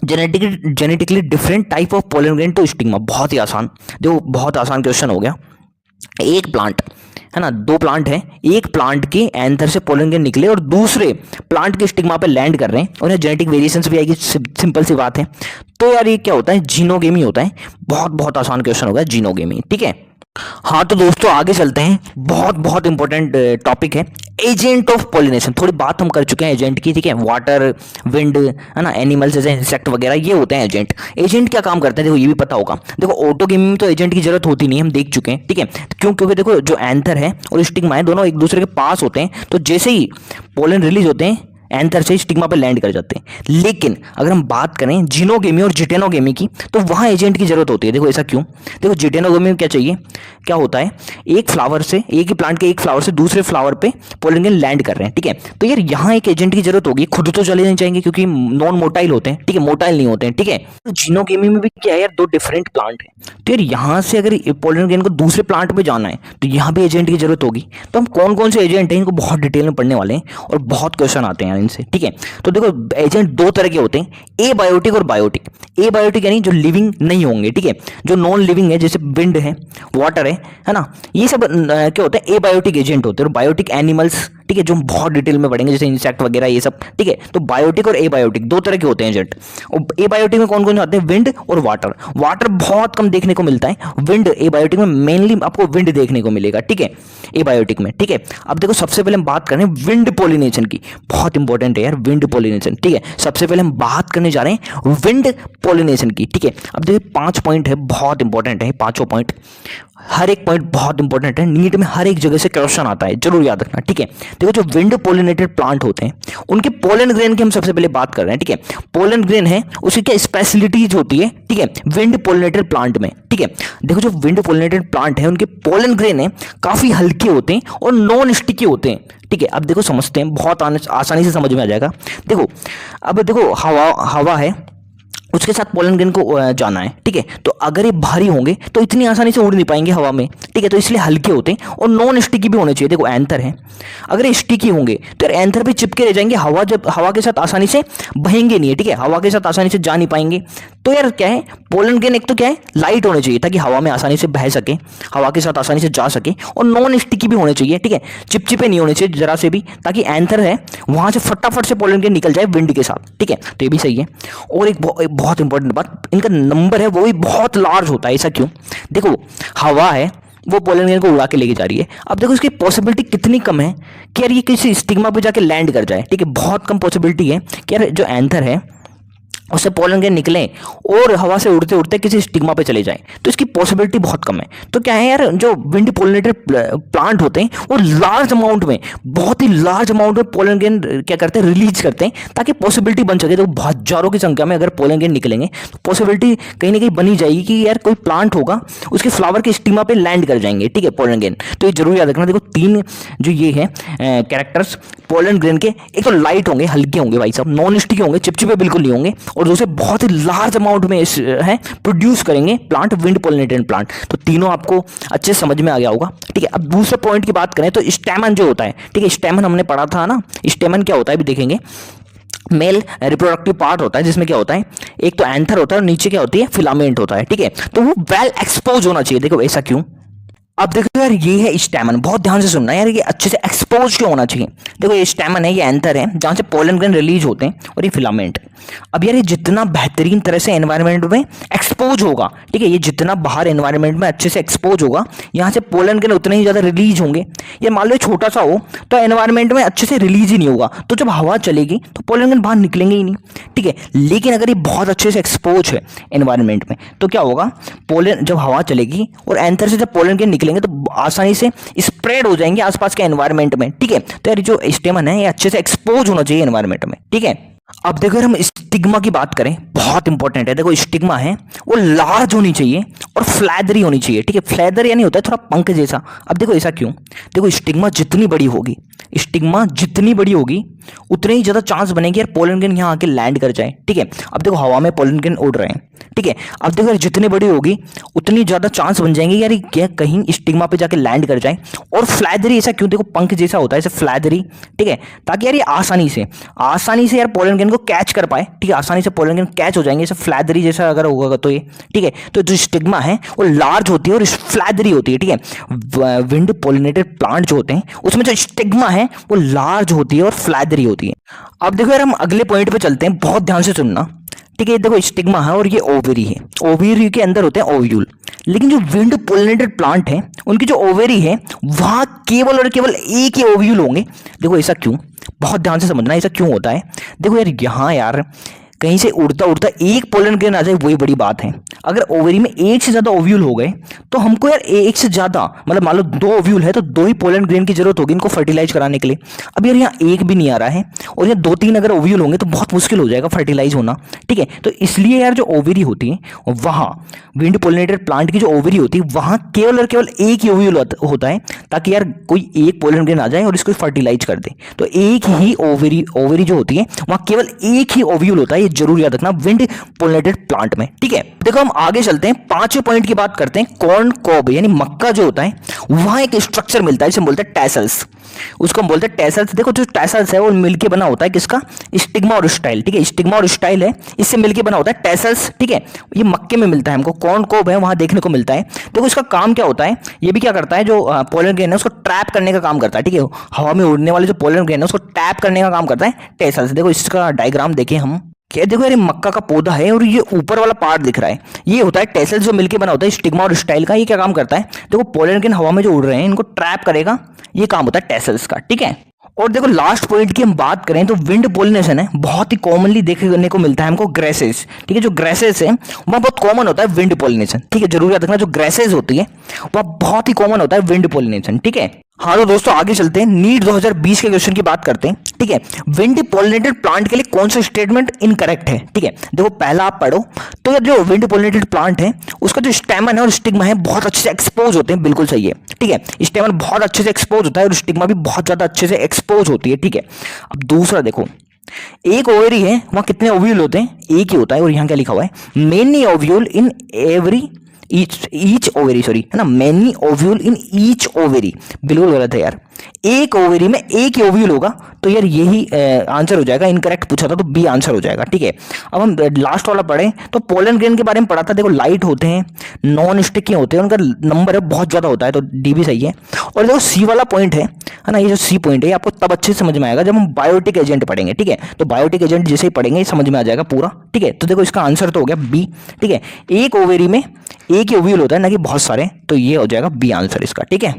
S1: genetically different type of pollen grain to stigma. बहुत ही आसान, देखो बहुत आसान क्वेश्चन हो गया। एक प्लांट है ना, दो प्लांट है, एक प्लांट के एंथर से पोलन ग्रेन निकले और दूसरे प्लांट के स्टिग्मा पे लैंड कर रहे हैं, और जेनेटिक वेरिएशंस भी आएगी, सिंपल सी बात है। तो यार ये क्या होता है, जीनोगेमी होता है। बहुत बहुत आसान क्वेश्चन होगा, जीनोगेमी, ठीक है। हाँ तो दोस्तों आगे चलते हैं, बहुत बहुत इंपॉर्टेंट टॉपिक है एजेंट ऑफ पॉलिनेशन। थोड़ी बात हम कर चुके हैं एजेंट की, ठीक है, वाटर, विंड, है ना, एनिमल्स जैसे इंसेक्ट वगैरह, ये होते हैं एजेंट। एजेंट क्या काम करते हैं देखो ये भी पता होगा। देखो ऑटोगेमी में तो एजेंट की जरूरत होती नहीं, हम देख चुके हैं, ठीक है, क्यों, क्योंकि देखो जो एंथर है और स्टिग्मा है दोनों एक दूसरे के पास होते हैं, तो जैसे ही पोलन रिलीज होते हैं एंथर से स्टिग्मा पर लैंड कर जाते हैं। लेकिन अगर हम बात करें जीनोगेमी और जिटेनोगेमी की तो वहां एजेंट की जरूरत होती है। देखो ऐसा क्यों, देखो जिटेनोगेमी में क्या चाहिए, क्या होता है, एक ही प्लांट के एक फ्लावर से दूसरे फ्लावर पे पोलन ग्रेन लैंड कर रहे हैं, ठीक है। तो यार यहाँ एक एजेंट की जरूरत होगी, खुद तो चले नहीं जाएंगे क्योंकि नॉन मोटाइल होते हैं, ठीक है, मोटाइल नहीं होते हैं, ठीक है। तो जीनोगेमी में भी क्या है यार, दो डिफरेंट प्लांट है, तो यार यहाँ से अगर पोलन ग्रेन को दूसरे प्लांट पे जाना है तो यहाँ भी एजेंट की जरूरत होगी। तो हम कौन कौन से एजेंट हैं इनको बहुत डिटेल में पढ़ने वाले हैं और बहुत क्वेश्चन आते हैं इनसे, ठीक है। तो देखो एजेंट दो तरह के होते हैं, ए बायोटिक और बायोटिक। ए बायोटिक यानी जो लिविंग नहीं होंगे, ठीक है, जो नॉन लिविंग है, जैसे विंड है, वाटर है ना, ये सब क्या होता है, ए बायोटिक एजेंट होते हैं। और बायोटिक एनिमल्स, ठीक है, जो हम बहुत डिटेल में पढ़ेंगे, जैसे इंसेक्ट वगैरह ये सब, ठीक है। तो बायोटिक और ए बायोटिक दो तरह के होते हैं एजेंट। और ए बायोटिक में कौन कौन से आते हैं, विंड और वाटर। वाटर बहुत कम देखने को मिलता है, विंड ए बायोटिक में मेनली आपको विंड देखने को मिलेगा, ठीक है, ए बायोटिक में, ठीक है। अब देखो सबसे पहले हम बात करें विंड पॉलिनेशन की, बहुत इंपॉर्टेंट है यार विंड पॉलिनेशन, ठीक है। सबसे पहले हम बात करने जा रहे हैं विंड पॉलिनेशन की, ठीक है। अब देखिए 5 पॉइंट है, बहुत इंपॉर्टेंट है, पांचों पॉइंट, हर एक पॉइंट बहुत इंपॉर्टेंट है, नीट में हर एक जगह से क्वेश्चन आता है, जरूर याद रखना, ठीक है। देखो जो विंड पोलिनेटेड प्लांट होते हैं उनके पोलन ग्रेन की हम सबसे पहले बात कर रहे हैं, ठीक है। पोलन ग्रेन है उसकी क्या स्पेशलिटीज होती है, ठीक है, विंड पोलिनेटेड प्लांट में, ठीक है। देखो जो विंड पोलिनेटेड प्लांट है उनके पोलन ग्रेन है काफी हल्के होते हैं और नॉन स्टिकी होते हैं, ठीक है। अब देखो समझते हैं, बहुत आसानी से समझ में आ जाएगा। देखो अब देखो हवा है, उसके साथ पोलन ग्रेन को जाना है, ठीक है। तो अगर ये भारी होंगे तो इतनी आसानी से उड़ नहीं पाएंगे हवा में, ठीक है, तो इसलिए हल्के होते हैं और नॉन स्टिकी भी होने चाहिए। देखो एंथर है, अगर ये स्टिकी होंगे तो यार एंथर पे चिपके रह जाएंगे, हवा के साथ आसानी से बहेंगे नहीं है, ठीक है, हवा के साथ आसानी से जा नहीं पाएंगे। तो यार क्या है, पोलन ग्रेन एक तो क्या है, लाइट होने चाहिए ताकि हवा में आसानी से बह सके, हवा के साथ आसानी से जा सके, और नॉन स्टिकी भी होने चाहिए, ठीक है, चिपचिपे नहीं होने चाहिए जरा से भी, ताकि एंथर है वहां से फटाफट से पोलन ग्रेन निकल जाए विंड के साथ, ठीक है। तो ये भी सही है। और एक बहुत इंपॉर्टेंट बात, इनका नंबर है वो भी बहुत लार्ज होता है। ऐसा क्यों, देखो हवा है वो पोलन ग्रेन को उड़ा के लेके जा रही है, अब देखो इसकी पॉसिबिलिटी कितनी कम है कि यार ये किसी स्टिग्मा पे जाके लैंड कर जाए, ठीक है, बहुत कम पॉसिबिलिटी है कि यार जो एंथर है उससे पोलन ग्रेन निकले और हवा से उड़ते उड़ते किसी स्टिग्मा पे चले जाए, तो इसकी पॉसिबिलिटी बहुत कम है। तो क्या है यार, जो विंड पोलिनेटेड प्लांट होते हैं वो लार्ज अमाउंट में, बहुत ही लार्ज अमाउंट में पोलन ग्रेन क्या करते हैं, रिलीज करते हैं, ताकि पॉसिबिलिटी बन सके। तो हजारों की संख्या में अगर पोलन ग्रेन निकलेंगे तो पॉसिबिलिटी कहीं ना कहीं बनी जाएगी कि यार कोई प्लांट होगा उसके फ्लावर के स्टिग्मा पे लैंड कर जाएंगे, ठीक है, पोलन ग्रेन। तो ये जरूर याद रखना। देखो 3 जो ये है कैरेक्टर्स पोलन ग्रेन के, एक तो लाइट होंगे, हल्के होंगे भाई साहब, नॉन स्टिकी होंगे, चिपचिपे बिल्कुल नहीं होंगे, और दूसरे बहुत ही लार्ज अमाउंट में है प्रोड्यूस करेंगे प्लांट, विंड पोलिनेटेड प्लांट। तो तीनों आपको अच्छे समझ में आ गया होगा, ठीक है। अब दूसरे पॉइंट की बात करें तो स्टेमन जो होता है, ठीक है, स्टेमन हमने पढ़ा था ना, स्टेमन क्या होता है अभी देखेंगे। मेल रिप्रोडक्टिव पार्ट होता है जिसमें क्या होता है, एक तो एंथर होता है और नीचे क्या होती है, फिलामेंट होता है, ठीक है। तो वो वेल एक्सपोज होना चाहिए। देखो ऐसा क्यों, अब देखो यार, ये है स्टैमन, बहुत ध्यान से सुनना यार, ये अच्छे से एक्सपोज क्यों होना चाहिए। देखो ये स्टैमन है, ये एंथर है जहां से पोलन ग्रेन रिलीज होते हैं, और ये फिलामेंट। अब यार ये जितना बेहतरीन तरह से एनवायरनमेंट में एक्सपोज होगा, ठीक है, ये जितना बाहर एनवायरनमेंट में अच्छे से एक्सपोज होगा, यहाँ से पोलन ग्रेन उतने ही ज्यादा रिलीज होंगे। ये मान लो छोटा सा हो तो एनवायरनमेंट में अच्छे से रिलीज ही नहीं होगा, तो जब हवा चलेगी तो पोलन ग्रेन बाहर निकलेंगे ही नहीं, ठीक है। लेकिन अगर ये बहुत अच्छे से एक्सपोज है एनवायरनमेंट में, तो क्या होगा, पोलन जब हवा चलेगी और एंथर से जब पोलन ग्रेन निकलेंगे तो आसानी से स्प्रेड हो जाएंगे आसपास के एनवायरनमेंट में, ठीक है। तो यार जो स्टेमन है ये अच्छे से एक्सपोज होना चाहिए एनवायरनमेंट में, ठीक है। अब देखो यार, हम स्टिग्मा की बात करें, बहुत इंपॉर्टेंट है। देखो स्टिग्मा है वो लार्ज होनी चाहिए और फ्लैदरी होनी चाहिए, ठीक है। फ्लैदर यानी होता है थोड़ा पंख जैसा। अब देखो ऐसा क्यों, देखो स्टिग्मा जितनी बड़ी होगी, स्टिग्मा जितनी बड़ी होगी उतने ही ज्यादा चांस बनेगी यार पोलन ग्रेन यहाँ आके लैंड कर जाए, ठीक है। अब देखो हवा में पोलन ग्रेन उड़ रहे हैं, ठीक है। अब देखो यार जितनी बड़ी होगी उतनी ज्यादा चांस बन जाएंगे यार क्या कहीं स्टिग्मा पे जाके लैंड कर जाए। और फ्लैदरी ऐसा क्यों, देखो पंख जैसा होता है ऐसे फ्लैदरी, ठीक है, ताकि यार ये आसानी से यार पोलन ग्रेन को कैच कर पाए, ठीक है। आसानी से पोलन ग्रेन कैच हो जाएंगे ऐसे फ्लैदरी जैसा अगर होगा तो ये, ठीक है। तो जो स्टिग्मा है वो लार्ज होती है और फ्लैदरी होती है, ठीक है। विंड पोलिनेटेड प्लांट जो होते हैं उसमें जो स्टिग्मा है वो लार्ज होती है और फ्लैदरी होती है। अब देखो यार हम अगले पॉइंट पे चलते हैं, बहुत ध्यान से सुनना, ठीक है। देखो स्टिग्मा है और ये ओवेरी है, ओवेरी के अंदर होते हैं ओव्यूल। लेकिन जो विंड पोलिनेटेड प्लांट है उनकी जो ओवेरी है वहां केवल और केवल एक ही ओव्यूल होंगे। देखो ऐसा क्यों, बहुत ध्यान से समझना ऐसा क्यों होता है। देखो यार यहाँ यार कहीं से उड़ता उड़ता एक पोलन ग्रेन आ जाए वही बड़ी बात है। अगर ओवरी में एक से ज्यादा ओव्यूल हो गए तो हमको यार एक से ज्यादा, मतलब मान लो 2 ओव्यूल है तो 2 ही पोलन ग्रेन की जरूरत होगी इनको फर्टिलाइज कराने के लिए। अब यार यहाँ एक भी नहीं आ रहा है और यहाँ 2-3 अगर ओव्यूल होंगे तो बहुत मुश्किल हो जाएगा फर्टिलाइज होना, ठीक है। तो इसलिए यार जो ओवरी होती है वहां विंड पोलिनेटेड प्लांट की जो ओवरी होती है वहां केवल और केवल एक ही ओव्यूल होता है, ताकि यार कोई एक पोलन ग्रेन आ जाए और इसको फर्टिलाइज कर दे। तो एक ही ओवरी जो होती है वहां केवल एक ही ओव्यूल होता है, ये जरूर याद रखना विंड पोलिनेटेड प्लांट में, ठीक है। देखो हम आगे चलते हैं, 5वें पॉइंट की बात करते हैं। कॉर्न कॉब यानी मक्का जो होता है वहां एक स्ट्रक्चर मिलता है जिसे बोलते हैं टैसल्स, उसको हम बोलते हैं टैसल्स। देखो जो टैसल्स है वो मिलके बना होता है किसका, स्टिग्मा और स्टाइल, ठीक है। स्टिग्मा और स्टाइल है इससे मिलके बना होता है टैसल्स, ठीक है। ये मक्के में मिलता है हमको, कॉर्न कॉब है वहां देखने को मिलता है। देखो इसका काम क्या होता है, ये भी क्या करता है, जो पोलन ग्रेन है उसको ट्रैप करने का काम करता है, ठीक है। हवा में उड़ने वाले जो पोलन ग्रेन है उसको ट्रैप करने का काम करता है टैसल्स। देखो इसका डायग्राम देखें हम, क्या देखो यार मक्का का पौधा है और ये ऊपर वाला पार्ट दिख रहा है, ये होता है टेसल्स जो मिलके बना होता है स्टिग्मा और स्टाइल का। ये क्या काम करता है, देखो पोलन ग्रेन हवा में जो उड़ रहे हैं इनको ट्रैप करेगा, ये काम होता है टेसल्स का, ठीक है। और देखो लास्ट पॉइंट की हम बात करें तो विंड पोलिनेशन है बहुत ही कॉमनली देखने को मिलता है हमको ग्रेसेस, ठीक है। जो ग्रेसेस है वह बहुत कॉमन होता है विंड पोलिनेशन, ठीक है। जरूर याद रखना जो ग्रेसेस होती है वह बहुत ही कॉमन होता है विंड पोलिनेशन, ठीक है। हाँ तो दोस्तों आगे चलते हैं, नीट 2020 के क्वेश्चन की बात करते हैं, ठीक है। विंड पोलिनेटेड प्लांट के लिए कौन सा स्टेटमेंट इनकरेक्ट है, ठीक है। देखो पहला आप पढ़ो, तो यार जो विंड पोलिनेटेड प्लांट है उसका जो स्टेमन है और स्टिग्मा है बहुत अच्छे से एक्सपोज होते हैं, बिल्कुल सही है, ठीक है। स्टेमन बहुत अच्छे से एक्सपोज होता है और स्टिग्मा भी बहुत ज्यादा अच्छे से एक्सपोज होती है, ठीक है। अब दूसरा देखो, एक ओवरी है वहां कितने ओव्यूल होते हैं, एक ही होता है। और यहाँ क्या लिखा हुआ है, many ovule in every each ovary, sorry है ना, many ovule in each ovary, बिल्कुल गलत है यार। एक ओवेरी में एक ही ओव्यूल होगा, तो यार यही आंसर हो जाएगा। इनकरेक्ट पूछा था तो बी आंसर हो जाएगा, ठीक है। अब हम लास्ट वाला पढ़े तो पोलन ग्रेन के बारे में पढ़ा था। देखो लाइट होते हैं, नॉन स्टिकी होते हैं, उनका नंबर है बहुत ज्यादा होता है, तो डी भी सही है। और देखो सी वाला पॉइंट है ना, ये जो सी पॉइंट है आपको तब अच्छे से समझ में आएगा जब हम बायोटिक एजेंट पढ़ेंगे, ठीक है। तो बायोटिक एजेंट जैसे ही पढ़ेंगे समझ में आ जाएगा पूरा, ठीक है। तो देखो इसका आंसर तो हो गया बी, ठीक है। एक ओवेरी में एक ही ओव्यूल होता है ना कि बहुत सारे, तो ये हो जाएगा बी आंसर इसका, ठीक है।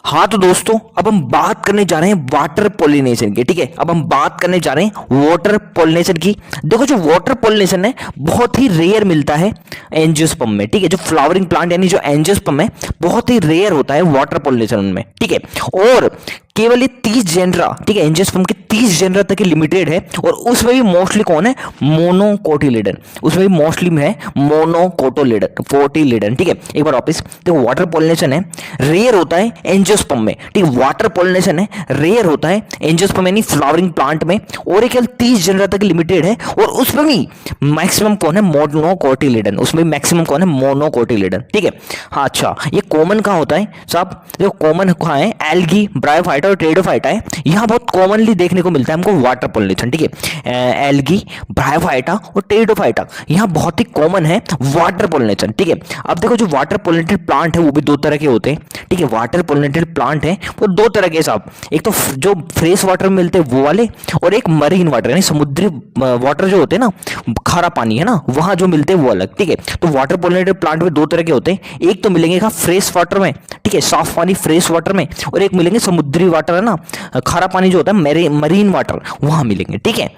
S1: हाँ तो दोस्तों अब हम बात करने जा रहे हैं वाटर पोलिनेशन की, ठीक है। अब हम बात करने जा रहे हैं वाटर पोलिनेशन की। देखो जो वाटर पोलिनेशन है बहुत ही रेयर मिलता है एंजियोस्पर्म में, ठीक है। जो फ्लावरिंग प्लांट यानी जो एंजियोस्पर्म है बहुत ही रेयर होता है वाटर पोलिनेशन में, ठीक है। और केवल ये 30 जेनरा, ठीक है, एंजियोस्पर्म के 30 जेनरा तक लिमिटेड है। और उसमें भी मोस्टली कौन है, मोनोकोटिलिडन, उसमें भी मोस्टली में है मोनोकोटिलिडन, ठीक है। एक बार वापस देखो, वाटर पोलिनेशन है रेयर होता है एंजियोस्पर्म में, ठीक है। वाटर पोलिनेशन है रेयर होता है एंजियोस्पर्म यानी फ्लावरिंग प्लांट में, और केवल 30 जेनरा तक लिमिटेड है। और उसमें भी मैक्सिमम कौन है, मोनोकोटिलिडन, उसमें भी मैक्सिमम कौन है, मोनोकोटिलिडन, ठीक है। हाँ अच्छा, ये कॉमन कहाँ होता है साहब, देखो कॉमन कहाँ है, एल्गी, ब्रायोफाइटा और टेरिडोफाइटा है, यहाँ बहुत कॉमनली देखने देखने को मिलता है हमको वाटर पोलिनेशन, ठीक है। एल्गी, ब्रायोफाइटा और टेरिडोफाइटा, यहाँ बहुत ही कॉमन है वाटर पोलिनेशन, ठीक है। अब देखो जो वाटर पोलिनेटेड प्लांट है वो भी दो तरह के होते हैं, ठीक है। वाटर पोलिनेटेड प्लांट है वो दो तरह के साहब, एक तो जो फ्रेश वाटर में मिलते हैं वो वाले, और एक मरीन वाटर यानी समुद्री वाटर जो होते हैं ना, खारा पानी है ना, वहां जो मिलते हैं वो अलग, ठीक है। तो वाटर पोलिनेटेड प्लांट में दो तरह के होते हैं, एक तो मिलेंगे फ्रेश वाटर में, ठीक है, साफ पानी फ्रेश वाटर में, और एक मिलेंगे समुद्री वाटर है ना, खारा पानी जो होता है मरीन वाटर, वहां मिलेंगे, ठीक है।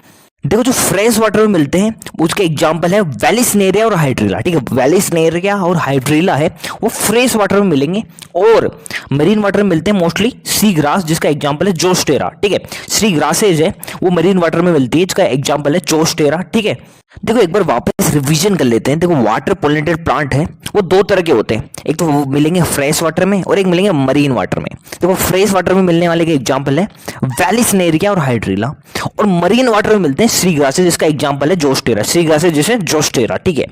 S1: देखो जो फ्रेश वाटर में मिलते हैं उसके एग्जांपल है वेलिस्नेरिया और हाइड्रिला, ठीक है। वेलिस्नेरिया और हाइड्रिला है वो फ्रेश वाटर में मिलेंगे, और मरीन वाटर में मिलते हैं मोस्टली सी ग्रास, जिसका एग्जांपल है जोस्टेरा, ठीक है। सी ग्रासेज है वो मरीन वाटर में मिलती है, जिसका एग्जांपल है जोस्टेरा, ठीक है। देखो एक बार वापस रिवीजन कर लेते हैं। देखो वाटर पोलिनेटेड प्लांट है वो दो तरह के होते हैं, एक तो वो मिलेंगे फ्रेश वाटर में और एक मिलेंगे मरीन वाटर में। देखो फ्रेश वाटर में मिलने वाले के एग्जांपल है वेलिस्नेरिया और हाइड्रिला, और मरीन वाटर में मिलते हैं सी ग्रासेज, जिसका एग्जांपल है जोस्टेरा, सी ग्रासेज जैसे जोस्टेरा, ठीक है।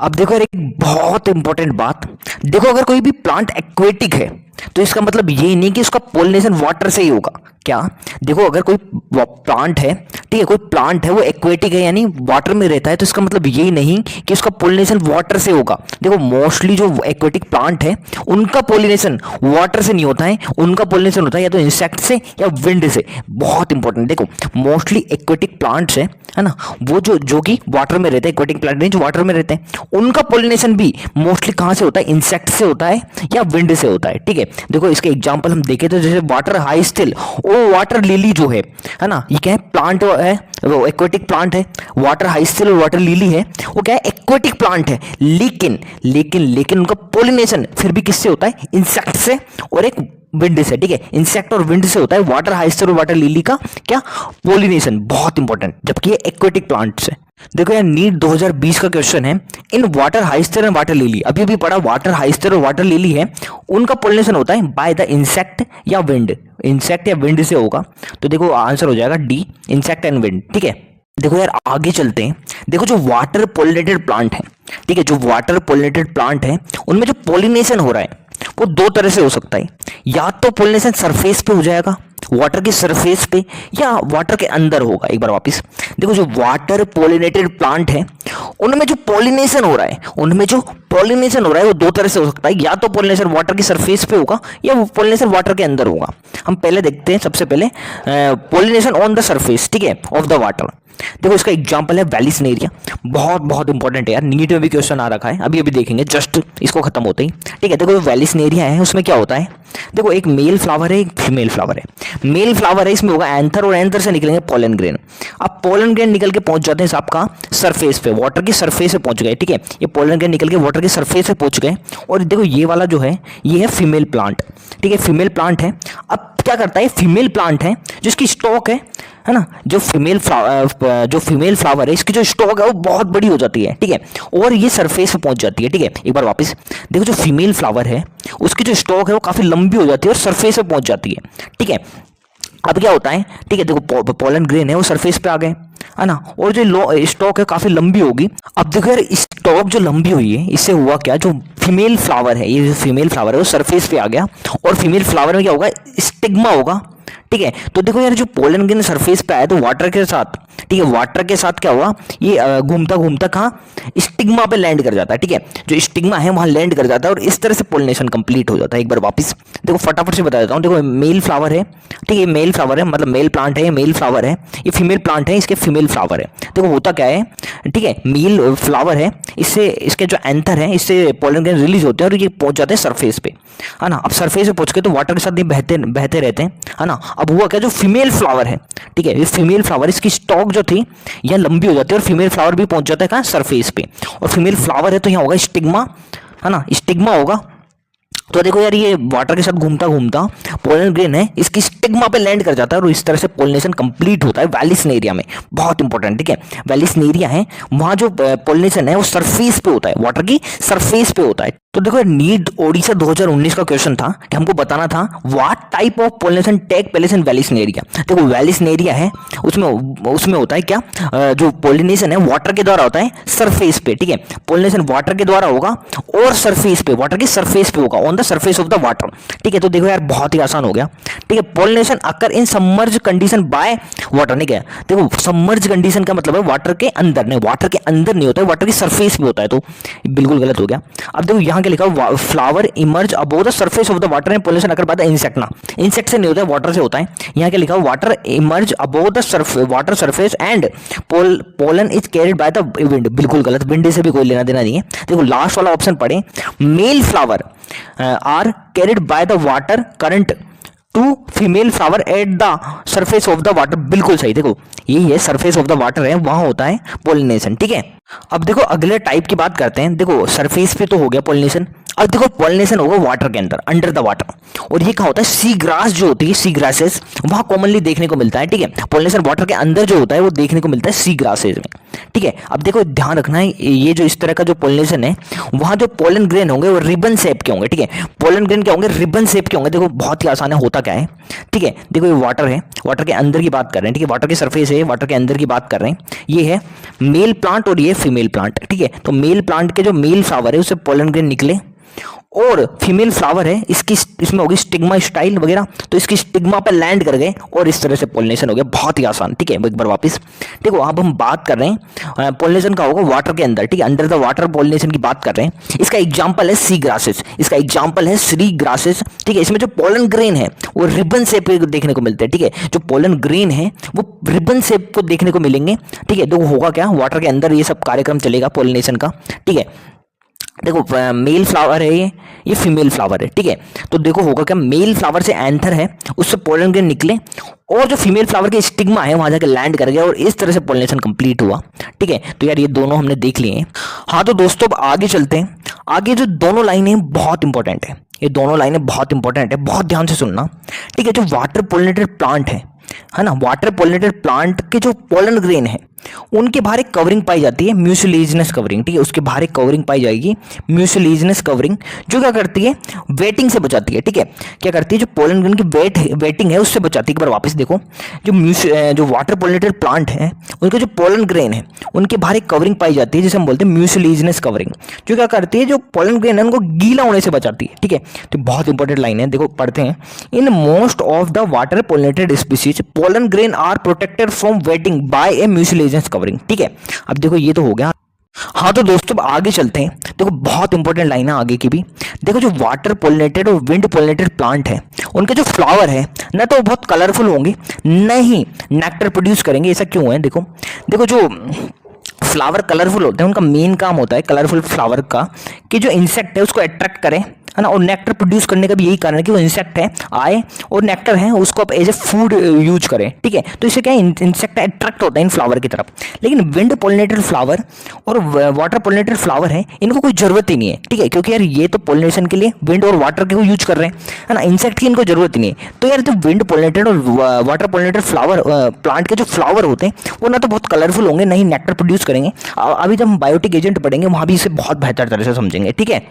S1: अब देखो यार एक बहुत इंपॉर्टेंट बात, देखो अगर कोई भी प्लांट एक्वेटिक है तो इसका मतलब ये नहीं कि उसका पोलिनेशन वाटर से ही होगा। क्या, देखो अगर कोई प्लांट है, ठीक है, कोई प्लांट है वो एक्वेटिक है यानी वाटर में रहता है, तो इसका मतलब यही नहीं कि उसका पोलिनेशन वाटर से होगा। देखो मोस्टली जो एक्वेटिक प्लांट है उनका पोलिनेशन वाटर से नहीं होता है, उनका पोलिनेशन होता है या तो इंसेक्ट से या विंड से। बहुत इंपॉर्टेंट, देखो मोस्टली एक्वेटिक प्लांट्स है ना, वो जो कि वाटर में रहते हैं, एक्वेटिक प्लांट जो वाटर में रहते हैं, उनका पोलिनेशन भी मोस्टली कहाँ से होता है, इंसेक्ट से होता है या विंड से होता है, ठीक है। देखो इसके एग्जांपल हम देखें तो जैसे वाटर हाइस्टिल, वो वाटर लिली जो है ना, ये क्या है, प्लांट है, वो एक्वेटिक प्लांट है। वाटर हाइस्टिल और वाटर लिली है वो क्या है, एक्वेटिक प्लांट है, लेकिन लेकिन लेकिन उनका पोलिनेशन फिर भी किससे होता है, इंसेक्ट से और एक विंड से, ठीक है। इंसेक्ट और विंड से होता है वाटर हाइस्टिल और वाटर लिली का क्या, पोलिनेशन, बहुत इंपॉर्टेंट, जबकि ये एक्वेटिक प्लांट्स है। देखो यार नीट 2020 का क्वेश्चन है, इन वाटर हाइस्टर एंड वाटर लिली, अभी भी पढ़ा, वाटर हाइस्टर और वाटर लिली है, उनका पोलिनेशन होता है बाय द इंसेक्ट या विंड, इंसेक्ट या विंड से होगा। तो देखो आंसर हो जाएगा डी, इंसेक्ट एंड विंड, ठीक है। देखो यार आगे चलते हैं। देखो जो वाटर पोलिनेटेड प्लांट है, ठीक है, जो वाटर पोलिनेटेड प्लांट है उनमें जो पोलिनेशन हो रहा है वो दो तरह से हो सकता है, या तो पोलिनेशन सरफेस पे हो जाएगा, वाटर की सरफेस पे, या वाटर के अंदर होगा। एक बार वापस देखो, जो वाटर पोलिनेटेड प्लांट है उनमें जो पोलिनेशन हो रहा है, उनमें जो पोलिनेशन हो रहा है वो दो तरह से हो सकता है, या तो पोलिनेशन वाटर की सरफेस पे होगा या वो पोलिनेशन वाटर के अंदर होगा। हम पहले देखते हैं, सबसे पहले पोलिनेशन ऑन द सरफेस, ठीक है, ऑफ द वाटर। देखो इसका एग्जांपल है वेलिस्नेरिया, बहुत बहुत इंपॉर्टेंट है यार, नीट में भी क्वेश्चन आ रखा है, अभी अभी देखेंगे जस्ट इसको खत्म होते ही, ठीक है। देखो वेलिस्नेरिया है उसमें क्या होता है, देखो एक मेल फ्लावर है एक फीमेल फ्लावर है, मेल फ्लावर है इसमें होगा एंथर, और एंथर से निकलेंगे पोलन ग्रेन। अब पोलन ग्रेन निकल के पहुंच जाते हैं साहब का सरफेस पे, वाटर की सरफेस पे पहुंच गए, ठीक है। ये पोलन ग्रेन निकल के वाटर की सरफेस पे पहुंच गए, और देखो ये वाला जो है ये है फीमेल प्लांट, ठीक है, फीमेल प्लांट है। अब क्या करता है, फीमेल प्लांट है जिसकी स्टॉक है ना, जो फीमेल फ्लावर है इसकी जो स्टॉक है वो बहुत बड़ी हो जाती है, ठीक है, और ये सरफेस पे पहुंच जाती है, ठीक है। एक बार वापस देखो, जो फीमेल फ्लावर है उसकी जो स्टॉक है वो काफी लंबी हो जाती है और सरफेस पे पहुंच जाती है, ठीक है। अब क्या होता है, ठीक है, देखो पोलन ग्रेन है वो सरफेस पे आ गए, है ना, और जो स्टॉक है काफी लंबी होगी। अब देखो यार स्टॉक जो लंबी हुई है इससे हुआ क्या, जो फीमेल फ्लावर है, ये जो फीमेल फ्लावर है वो सरफेस पे आ गया, और फीमेल फ्लावर में क्या होगा, स्टिग्मा होगा, ठीक है। तो देखो यार जो पोलन ग्रेन सरफेस पे आया तो वाटर के साथ, ठीक है, वाटर के साथ क्या हुआ, ये घूमता घूमता कहाँ, स्टिग्मा पे लैंड कर जाता है, ठीक है, जो स्टिग्मा है वहां लैंड कर जाता है, और इस तरह से पोलिनेशन कंप्लीट हो जाता है। एक बार वापस देखो फटाफट से बता देता हूँ। देखो मेल फ्लावर है, ठीक है, मेल फ्लावर है, मतलब मेल प्लांट है, मेल फ्लावर है, ये फीमेल प्लांट है, इसके फीमेल फ्लावर है। देखो होता क्या है, ठीक है, मेल फ्लावर है, इससे इसके जो एंथर है इससे पोलन ग्रेन रिलीज होते हैं और ये पहुंच जाते हैं सरफेस पे, है ना। अब सरफेस पे पहुंच के तो वाटर के साथ ये बहते रहते हैं, है ना। अब हुआ क्या, जो फीमेल फ्लावर है, ठीक है, ये फीमेल फ्लावर इसकी स्टॉक जो थी यह लंबी हो जाती है, और फीमेल फ्लावर भी पहुंच जाता है कहाँ, सरफेस पे, और फीमेल फ्लावर है तो यहाँ होगा स्टिग्मा, है ना, स्टिग्मा होगा। तो देखो यार ये वाटर के साथ घूमता घूमता पोलन ग्रेन है इसकी स्टिग्मा पे लैंड कर जाता है, और इस तरह से पोलिनेशन कंप्लीट होता है वेलिस्नेरिया में। बहुत इंपॉर्टेंट, ठीक है, वेलिस्नेरिया है वहां जो पोलिनेशन है वो सरफेस पे होता है, वाटर की सरफेस पे होता है। तो देखो नीट ओडिशा 2019 का क्वेश्चन था कि हमको बताना था what type of pollination take place in vallisneria. देखो वैली सिनेरिया है, उसमें उसमें होता है क्या, जो पोलिनेशन है वाटर के द्वारा होता है सरफेस पे, ठीक है। पोलिनेशन वाटर के द्वारा होगा और सरफेस पे, वाटर की सरफेस पे होगा, on the surface of the water, ठीक है। तो देखो यार बहुत ही आसान हो गया, ठीक है। Pollination occur in submerge condition by water, नहीं क्या, देखो सबमर्ज कंडीशन का मतलब है वाटर के अंदर, नहीं वाटर के अंदर नहीं होता है, वाटर की सरफेस पे होता है, तो बिल्कुल गलत हो गया। अब देखो यहाँ क्या लिखा, flower emerge above the surface of the water and pollination occur by the insect, ना इंसेक्ट से नहीं होता है, वाटर से होता है। यहाँ क्या लिखा, water emerge above the water surface and pollen is carried by the wind, बिल्कुल गलत, विंड से भी कोई लेना देना नहीं है। देखो लास्ट वाला ऑप्शन पढ़े, male flower are carried by the water current to female flower at the surface of the water, बिल्कुल सही। देखो यही है, सरफेस ऑफ द वाटर है, वहां होता है पोलिनेशन, ठीक है। अब देखो अगले टाइप की बात करते हैं। देखो सरफेस पे तो हो गया पोलिनेशन, अब देखो पोलिनेशन होगा वाटर के अंदर, अंडर द वाटर, और ये कहाँ होता है, सी ग्रास जो होती है, सी ग्रासेस वहां कॉमनली देखने को मिलता है, ठीक है। पोलिनेशन वाटर के अंदर जो होता है वो देखने को मिलता है सी ग्रासेस में, ठीक है। अब देखो ध्यान रखना है, ये जो इस तरह का जो पोलिनेशन है, वहां जो पोलन ग्रेन होंगे वो रिबन शेप के होंगे, ठीक है। पोलन ग्रेन क्या होंगे, रिबन शेप के होंगे। देखो बहुत ही आसान है, होता क्या है, ठीक है। देखो ये वाटर है, वाटर के अंदर की बात कर रहे हैं, ठीक है। वाटर की सरफेस है, वाटर के अंदर की बात कर रहे हैं। ये है मेल प्लांट और ये फीमेल प्लांट, ठीक है। तो मेल प्लांट के जो मेल फ्लावर है उससे पोलन ग्रेन निकले, और फीमेल फ्लावर है इसकी, इसमें होगी स्टिग्मा स्टाइल वगैरह, तो इसकी स्टिग्मा पे लैंड कर गए और इस तरह से पोलिनेशन हो गया, बहुत ही आसान, ठीक है। एक बार वापस देखो, अब हम बात कर रहे हैं पोलिनेशन का होगा वाटर के अंदर, ठीक है, अंडर द वाटर पोलिनेशन की बात कर रहे हैं। इसका एग्जांपल है सी ग्रासेस, इसका एग्जांपल है सी ग्रासेस, ठीक है। इसमें जो पोलन ग्रेन है वो रिबन शेप देखने को मिलते हैं, ठीक है। जो पोलन ग्रेन है वो रिबन शेप को देखने को मिलेंगे, ठीक है। तो होगा क्या, वाटर के अंदर ये सब कार्यक्रम चलेगा पोलिनेशन का, ठीक है। देखो मेल फ्लावर है, ये फीमेल फ्लावर है, ठीक है। तो देखो होगा क्या, मेल फ्लावर से एंथर है, उससे पोलन ग्रेन निकले और जो फीमेल फ्लावर के स्टिग्मा है वहां जाकर लैंड कर गया और इस तरह से पोलिनेशन कंप्लीट हुआ, ठीक है। तो यार ये दोनों हमने देख लिए हैं। हाँ तो दोस्तों अब आगे चलते हैं। आगे जो दोनों लाइनें बहुत इंपॉर्टेंट है, ये दोनों लाइनें बहुत इंपॉर्टेंट है, बहुत ध्यान से सुनना, ठीक है। जो वाटर पोलिनेटेड प्लांट है ना, वाटर पोलिनेटेड प्लांट के जो पोलन ग्रेन है उनके बाहर एक कवरिंग पाई जाती है, म्यूसिलेजिनस कवरिंग, ठीक है। उसके बाहर एक कवरिंग पाई जाएगी, म्यूसिलेजिनस कवरिंग, जो क्या करती है, वेटिंग से बचाती है, ठीक है। क्या करती है, जो पोलन ग्रेन की वेटिंग है उससे बचाती है। एक बार वापस देखो, जो वाटर पोलिनेटेड प्लांट है उनके जो पोलन ग्रेन है उनके बाहर एक कवरिंग पाई जाती है जिसे हम बोलते हैं म्यूसिलेजिनस कवरिंग, जो क्या करती है, जो पोलन ग्रेन है उनको गीला होने से बचाती है, ठीक है। तो बहुत इंपॉर्टेंट लाइन है, देखो पढ़ते हैं। In most of the water pollinated species pollen grain are protected from wetting by a mucilaginous covering, ठीक है। अब देखो ये तो हो गया। हाँ तो दोस्तों अब आगे चलते हैं। देखो बहुत इंपॉर्टेंट लाइन है आगे की भी। देखो जो वाटर पोलिनेटेड और विंड पोलिनेटेड प्लांट है उनके जो फ्लावर है ना तो बहुत कलरफुल होंगे, नहीं नेक्टर प्रोड्यूस करेंगे। ऐसा क्यों है, देखो देखो जो फ्लावर कलरफुल होते हैं उनका मेन काम होता है कलरफुल फ्लावर का कि जो इंसेक्ट है उसको अट्रैक्ट करें, है ना। और नेक्टर प्रोड्यूस करने का भी यही कारण है कि वो इंसेक्ट है आए और नेक्टर है उसको आप एज ए फूड यूज करें, ठीक है। तो इससे क्या है, इंसेक्ट अट्रैक्ट होता है इन फ्लावर की तरफ। लेकिन विंड पोलिनेटेड फ्लावर और वाटर पोलिनेटेड फ्लावर है इनको कोई जरूरत ही नहीं है, ठीक है, क्योंकि यार ये तो पोलिनेशन के लिए विंड और वाटर के को यूज कर रहे हैं, है ना। इंसेक्ट की इनको जरूरत ही नहीं है। तो यार जो विंड पोलिनेटेड और वाटर पोलिनेटेड फ्लावर प्लांट के जो फ्लावर होते हैं वो ना तो बहुत कलरफुल होंगे, नहीं नेक्टर प्रोड्यूस करेंगे। अभी जब हम बायोटिक एजेंट पढ़ेंगे वहां भी इसे बहुत बेहतर तरह से समझेंगे, ठीक है।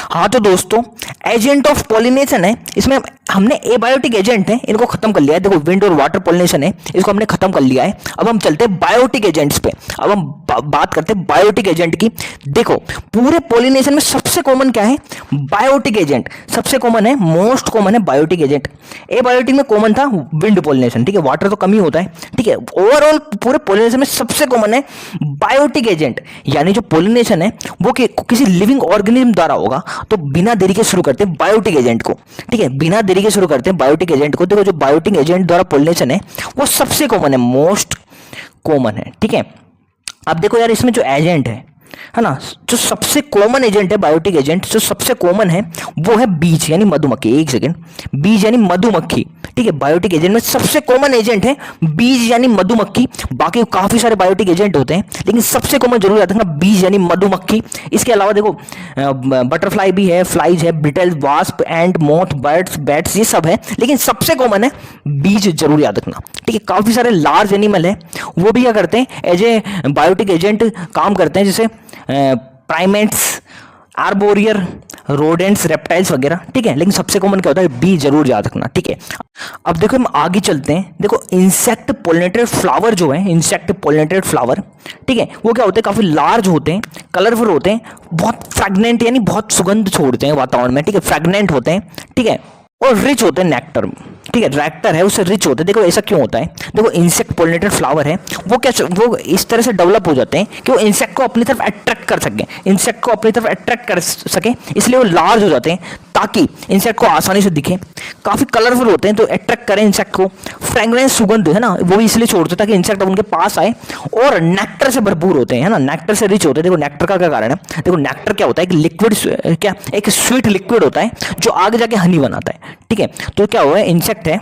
S1: हाँ तो दोस्तों एजेंट ऑफ पॉलिनेशन है, इसमें हमने एबायोटिक एजेंट है इनको खत्म कर लिया है। देखो विंड और वाटर पॉलिनेशन है इसको हमने खत्म कर लिया है। अब हम चलते हैं बायोटिक एजेंट्स पे। अब हम बात करते हैं बायोटिक एजेंट की। देखो पूरे पॉलिनेशन में सबसे कॉमन क्या है, बायोटिक एजेंट सबसे कॉमन है, मोस्ट कॉमन है बायोटिक एजेंट। एबायोटिक में कॉमन था विंड पॉलिनेशन, ठीक है, वाटर तो कम ही होता है, ठीक है। ओवरऑल पूरे पॉलिनेशन में सबसे कॉमन है बायोटिक एजेंट, यानी जो पॉलिनेशन है वो किसी लिविंग ऑर्गेनिज्म द्वारा होगा। तो बिना देरी के शुरू करते हैं बायोटिक एजेंट को, ठीक है, बिना देरी के शुरू करते हैं बायोटिक एजेंट को। देखो जो बायोटिक एजेंट द्वारा पॉलिनेशन है वो सबसे कॉमन है, मोस्ट कॉमन है, ठीक है। अब देखो यार इसमें जो एजेंट है ना, जो सबसे कॉमन एजेंट है बायोटिक एजेंट, जो सबसे कॉमन है वो है बीज यानी मधुमक्खी। एक सेकेंड, बीज यानी मधुमक्खी, ठीक है। बायोटिक एजेंट में सबसे कॉमन एजेंट है बीज यानी मधुमक्खी। बाकी काफी सारे बायोटिक एजेंट होते हैं लेकिन सबसे कॉमन जरूर आता है बीज यानी मधुमक्खी। इसके अलावा देखो बटरफ्लाई भी है, फ्लाइज है, beetle, wasp, and, moth, birds, bats, ये सब है, लेकिन सबसे कॉमन है बीज, जरूर याद रखना, ठीक है। काफी सारे लार्ज एनिमल है वो भी क्या करते हैं, एज ए बायोटिक एजेंट काम करते हैं, जैसे प्राइमेट्स, आर्बोरियर, रोडेंट्स, रेप्टाइल्स वगैरह, ठीक है। लेकिन सबसे कॉमन क्या होता है, बी जरूर याद रखना, ठीक है। अब देखो हम आगे चलते हैं। देखो इंसेक्ट पोलिनेटेड फ्लावर जो है, इंसेक्ट पोलिनेटेड फ्लावर, ठीक है, वो क्या होते हैं, काफी लार्ज होते हैं, कलरफुल होते हैं, बहुत फ्रेगनेंट यानी बहुत सुगंध छोड़ते हैं वातावरण में, ठीक है, फ्रेगनेंट होते हैं, ठीक है, और रिच होते हैं नेक्टर, ठीक है, नेक्टर है उससे रिच होते हैं। देखो ऐसा क्यों होता है, देखो इंसेक्ट पोलिनेटेड फ्लावर है, वो इस तरह से डेवलप हो जाते हैं कि वो इंसेक्ट को अपनी तरफ अट्रैक्ट कर सकें, इंसेक्ट को अपनी तरफ अट्रैक्ट कर सके, इसलिए वो लार्ज हो जाते हैं ताकि इंसेक्ट को आसानी से दिखे, काफी कलरफुल होते हैं तो अट्रैक्ट करें इंसेक्ट को, फ्रेग्रेंस सुगंध है ना वो भी इसलिए छोड़ते हैं ताकि इंसेक्ट उनके पास आए, और नेक्टर से भरपूर होते हैं, है ना, नेक्टर से रिच होते हैं। देखो नेक्टर का क्या कारण है, देखो नेक्टर क्या होता है, एक लिक्विड, क्या एक स्वीट लिक्विड होता है जो आगे जाके हनी बनाता है, ठीक है। तो क्या हुआ है, इंसेक्ट है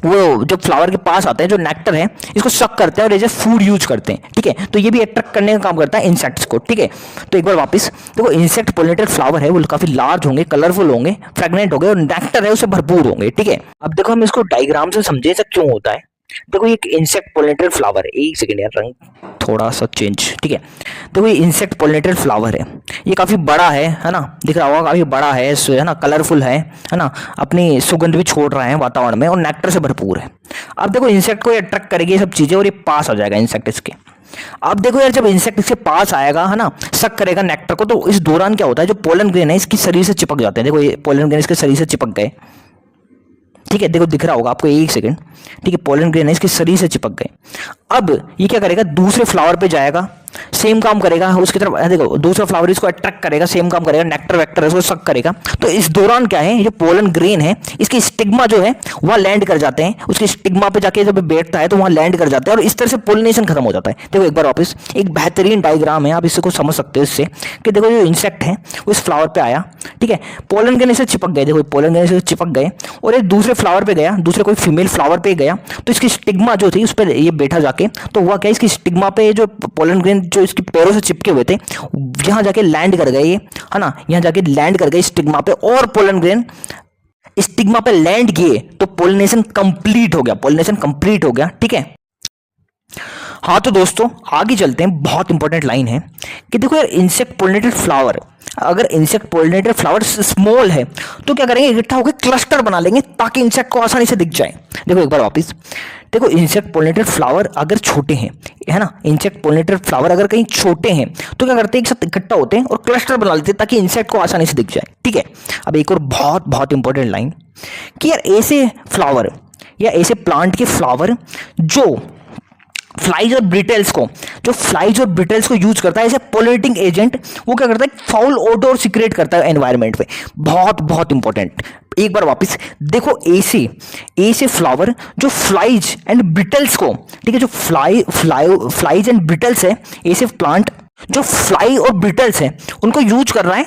S1: वो जब फ्लावर के पास आता है, जो नेक्टर है इसको सक करते हैं और एज ए फूड यूज करते हैं, ठीक है। तो ये भी अट्रैक्ट करने का काम करता है इंसेक्ट्स को, ठीक है। तो एक बार वापस देखो, इंसेक्ट पोलिनेटेड फ्लावर है वो काफी लार्ज होंगे, कलरफुल होंगे, फ्रेगनेंट होंगे, और नेक्टर है उससे भरपूर होंगे, ठीक है। अब देखो हम इसको डायग्राम से समझे ऐसा क्यों होता है। देखो ये एक इंसेक्ट पोलिनेटेड फ्लावर है, एक सेकेंड यार, रंग थोड़ा सा चेंज, ठीक है। देखो ये इंसेक्ट पोलिनेटेड फ्लावर है, ये काफी बड़ा है ना, दिख रहा होगा काफी बड़ा है ना, कलरफुल है ना, अपनी सुगंध भी छोड़ रहा है वातावरण में, और नेक्टर से भरपूर है। अब देखो इंसेक्ट को ये अट्रैक्ट करेगी ये सब चीजें, और ये पास आ जाएगा इंसेक्ट इसके। अब देखो यार, जब इंसेक्ट इसके पास आएगा, है ना, सक करेगा नेक्टर को, तो इस दौरान क्या होता है, जो पोलन ग्रेन है इसकी शरीर से चिपक जाते हैं। देखो ये पोलन ग्रेन इसके शरीर से चिपक गए, ठीक है, देखो दिख रहा होगा आपको, एक सेकंड, ठीक है, पोलन ग्रेन है इसके शरीर से चिपक गए। अब ये क्या करेगा, दूसरे फ्लावर पे जाएगा, सेम काम करेगा उसकी तरफ, देखो दूसरा फ्लावर इसको अट्रैक्ट करेगा, सेम काम करेगा, नेक्टर वेक्टर इसको सक करेगा। तो इस दौरान क्या है, ये जो पोलन ग्रेन है इसके स्टिग्मा जो है वहां लैंड कर जाते हैं, उसके स्टिग्मा पे जाके जब बैठता है तो वहां लैंड कर जाता है, और इस तरह से पोलिनेशन खत्म हो जाता है। देखो एक बार वापस, एक बेहतरीन डायग्राम है, आप इसको समझ सकते हो इससे, कि देखो जो इंसेक्ट है वो इस फ्लावर पे आया, ठीक है, पोलन ग्रेन से चिपक गए, देखो पोलन ग्रेन से चिपक गए, और एक दूसरे फ्लावर पे गया, दूसरे कोई फीमेल फ्लावर पे गया, तो इसकी स्टिग्मा जो थी उस पर ये बैठा जाके, तो हुआ क्या, इसकी स्टिग्मा पे जो पोलन ग्रेन जो इसकी पैरों से चिपके हुए थे, यहां जाके लैंड कर गए, है ना, यहां जाके लैंड कर गए स्टिग्मा पे, और पोलन ग्रेन स्टिग्मा पे लैंड किए, तो पोलिनेशन कंप्लीट हो गया, पोलिनेशन कंप्लीट हो गया, ठीक है। हाँ तो दोस्तों आगे चलते हैं, बहुत इंपॉर्टेंट लाइन है कि देखो यार, इंसेक्ट पोलिनेटेड फ्लावर, अगर इंसेक्ट पोलिनेटेड फ्लावर स्मॉल है तो क्या करेंगे, इकट्ठा होकर क्लस्टर बना लेंगे ताकि इंसेक्ट को आसानी से दिख जाए। देखो एक बार वापस, देखो इंसेक्ट पोलिनेटेड फ्लावर अगर छोटे हैं, है ना, इंसेक्ट पोलिनेटेड फ्लावर अगर कहीं छोटे हैं तो क्या करते हैं, एक साथ इकट्ठा होते हैं और क्लस्टर बना लेते हैं ताकि इंसेक्ट को आसानी से दिख जाए, ठीक है। अब एक और बहुत बहुत इंपॉर्टेंट लाइन कि यार ऐसे फ्लावर या ऐसे प्लांट के फ्लावर जो फ्लाइज और ब्रिटल्स को, जो फ्लाइज और ब्रिटल्स को यूज करता है एज ए पोलिनेटिंग एजेंट, वो क्या करता है, फाउल ओडोर सिक्रेट करता है एनवायरनमेंट में। बहुत बहुत इंपॉर्टेंट, एक बार वापस देखो, ऐसे फ्लावर जो फ्लाइज एंड ब्रिटल्स को, ठीक है, जो फ्लाइज एंड ब्रिटल्स है, ऐसे प्लांट जो फ्लाई और ब्रिटल्स है उनको यूज कर रहा है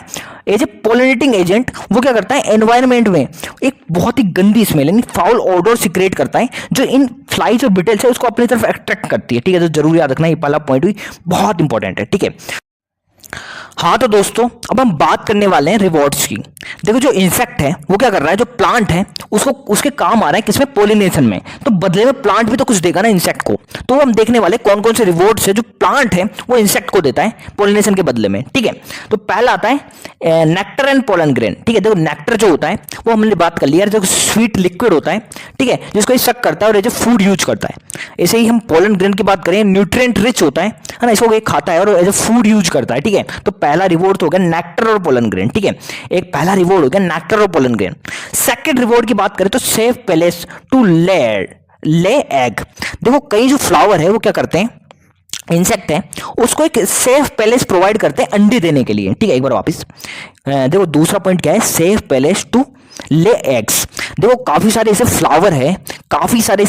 S1: एज ए पोलिनेटिंग एजेंट, वो क्या करता है, एनवायरनमेंट में एक बहुत ही गंदी स्मेल यानी फाउल ओडोर सिक्रेट करता है, जो इन फ्लाइज और ब्रिटल्स है उसको अपनी तरफ अट्रैक्ट करती है, ठीक है। तो जरूर याद रखना, ये पहला पॉइंट भी बहुत इंपॉर्टेंट है, ठीक है। हाँ तो दोस्तों अब हम बात करने वाले हैं रिवॉर्ड्स की। देखो जो इंसेक्ट है वो क्या कर रहा है, जो प्लांट है उसको उसके काम आ रहा है किसमें, पोलिनेशन में, तो बदले में प्लांट भी तो कुछ देगा ना इंसेक्ट को। तो हम देखने वाले कौन कौन से रिवॉर्ड्स है जो प्लांट है वो इंसेक्ट को देता है पोलिनेशन के बदले में, ठीक है। तो पहला आता है नेक्टर एंड पोलन ग्रेन, ठीक है। देखो नेक्टर जो होता है वो हमने बात कर लिया, जो स्वीट लिक्विड होता है, ठीक है, जिसको ये सक करता है और एज ए फूड यूज करता है। ऐसे ही हम पोलन ग्रेन की बात करें, न्यूट्रिएंट रिच होता है ना, इसको ये खाता है और एज ए फूड यूज करता है, ठीक है। तो पहला रिवॉर्ड तो हो गया नेक्टर और पोलन ग्रेन, ठीक है, एक पहला रिवॉर्ड हो गया नेक्टर और पोलन ग्रेन। सेकंड रिवॉर्ड की बात करें तो safe place to lay egg. देखो कई जो फ्लावर है वो क्या करते हैं, इंसेक्ट है उसको एक सेफ पैलेस प्रोवाइड करते हैं अंडे देने के लिए, ठीक है। एक बार वापस देखो दूसरा पॉइंट क्या है, safe palace to lay eggs. देखो काफी सारे ऐसे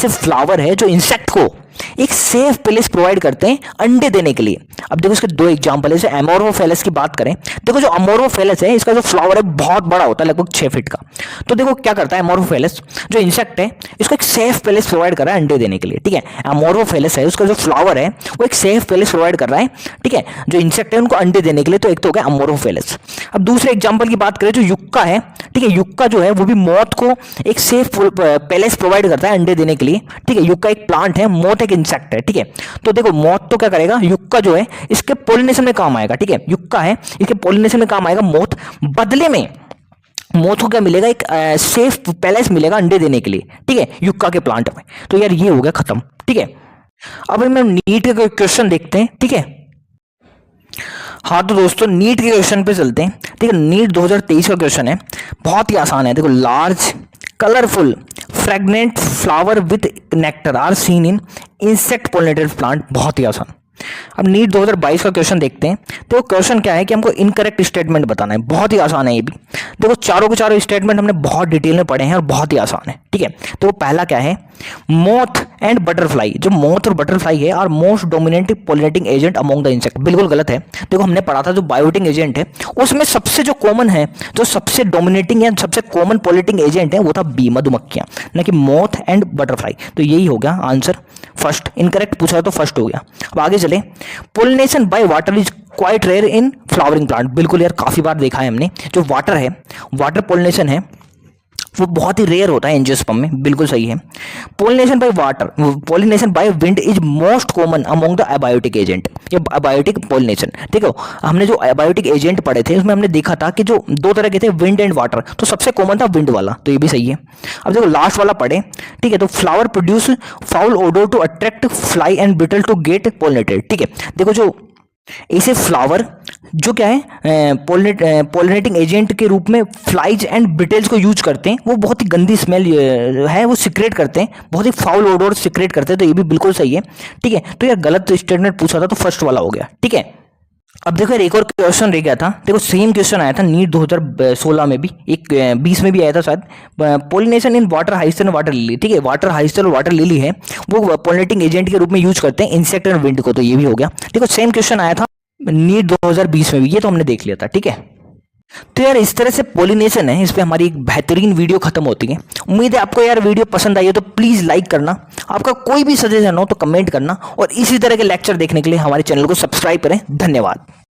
S1: फ्लावर है जो इंसेक्ट को एक सेफ प्लेस प्रोवाइड करते हैं अंडे देने के लिए। अब देखो इसके दो एग्जांपल है, जैसे अमोर्फोफेलस की बात करें, देखो जो अमोर्फोफेलस है इसका जो फ्लावर है बहुत बड़ा होता है, लगभग 6 फीट का। तो देखो क्या करता है अमोर्फोफेलस, जो इंसेक्ट है इसको एक सेफ प्लेस प्रोवाइड कर रहा है अंडे देने के लिए, ठीक है। अमोर्फोफेलस है उसका जो फ्लावर है वो एक सेफ प्लेस प्रोवाइड कर रहा है, ठीक है, जो इंसेक्ट है उनको अंडे देने के लिए। तो एक तो हो गया अमोर्फोफेलस। अब दूसरे एग्जाम्पल की बात करें जो युक्का है, ठीक है, युक्का जो है वो भी मौत को एक सेफ प्लेस प्रोवाइड करता है अंडे देने के लिए, ठीक है। युक्का एक प्लांट है, मौत एक इंसेक्ट है, ठीक है। तो देखो मोथ तो क्या करेगा, युक्का जो है इसके पोलिनेशन में काम आएगा, ठीक है, युक्का है इसके पोलिनेशन में काम आएगा मोथ। बदले में मोथ को क्या मिलेगा, एक सेफ पैलेस मिलेगा अंडे देने के लिए, ठीक है, युक्का के प्लांट में। तो यार ये हो गया खत्म, ठीक है। अब हम नीट के क्वेश्चन देखते हैं, ठीक है। हाँ तो दोस्तों नीट के क्वेश्चन पे चलते हैं, ठीक है। नीट 2023 का क्वेश्चन है, बहुत ही आसान है। देखो, large colourful fragrant flower with nectar are seen in insect pollinated plant, बहुत ही आसान। अब नीट 2022 का क्वेश्चन देखते हैं। देखो क्वेश्चन क्या है कि हमको इनकरेक्ट स्टेटमेंट बताना है, बहुत ही आसान है ये भी। देखो चारों के चारों स्टेटमेंट हमने बहुत डिटेल में पढ़े हैं और बहुत ही आसान है, ठीक है। तो पहला क्या है, मोथ एंड बटरफ्लाई, जो मोथ और बटरफ्लाई है are most dominant pollinating agent among the insect, बिल्कुल गलत है। देखो हमने पढ़ा था जो बायोटिक एजेंट है उसमें सबसे जो कॉमन है, जो सबसे डोमिनेटिंग या सबसे कॉमन पोलिनेटिंग एजेंट है वो था बी, मधुमक्खियां, ना कि मोथ एंड बटरफ्लाई। तो यही हो गया आंसर फर्स्ट, इनकरेक्ट पूछा तो फर्स्ट हो गया। अब आगे चले, pollination by water is quite rare in flowering plant, बिल्कुल यार काफी बार देखा है हमने, जो वाटर है, वाटर पोलिनेशन है वो बहुत ही रेयर होता है एंजियोस्पर्म में, बिल्कुल सही है। Pollination by water, pollination by wind is most common among the abiotic agent, ये एबायोटिक पोलिनेशन। ठीक है, हमने जो एबायोटिक एजेंट पढ़े थे उसमें हमने देखा था कि जो दो तरह के थे, विंड एंड वाटर, तो सबसे कॉमन था विंड वाला, तो ये भी सही है। अब देखो लास्ट वाला पढ़े, ठीक है, तो flower produce foul odour to attract fly and beetle to get pollinated. ठीक है, देखो जो ऐसे फ्लावर जो क्या है पोलिनेटिंग एजेंट के रूप में फ्लाइज एंड बिटेल्स को यूज करते हैं, वो बहुत ही गंदी स्मेल है वो सिक्रेट करते हैं, बहुत ही फाउल ओडोर सिक्रेट करते हैं, तो ये भी बिल्कुल सही है। ठीक है, तो यार गलत स्टेटमेंट पूछा था तो फर्स्ट वाला हो गया। ठीक है, अब देखो एक और क्वेश्चन रह गया था। देखो सेम क्वेश्चन आया था नीट 2016 में भी, एक 20 में भी आया था शायद, पोलिनेशन इन वाटर हाइस्टर वाटर लिली। ठीक है, वाटर हाइस्टर और वाटर लिली है वो पोलिनेटिंग एजेंट के रूप में यूज करते हैं इंसेक्ट एंड विंड को, तो ये भी हो गया। देखो सेम क्वेश्चन आया था नीट 2020 में भी, ये तो हमने देख लिया था। ठीक है, तो यार इस तरह से पोलिनेशन है, इस पे हमारी एक बेहतरीन वीडियो खत्म होती है। उम्मीद है आपको यार वीडियो पसंद आई है, तो प्लीज लाइक करना, आपका कोई भी सजेशन हो तो कमेंट करना, और इसी तरह के लेक्चर देखने के लिए हमारे चैनल को सब्सक्राइब करें। धन्यवाद।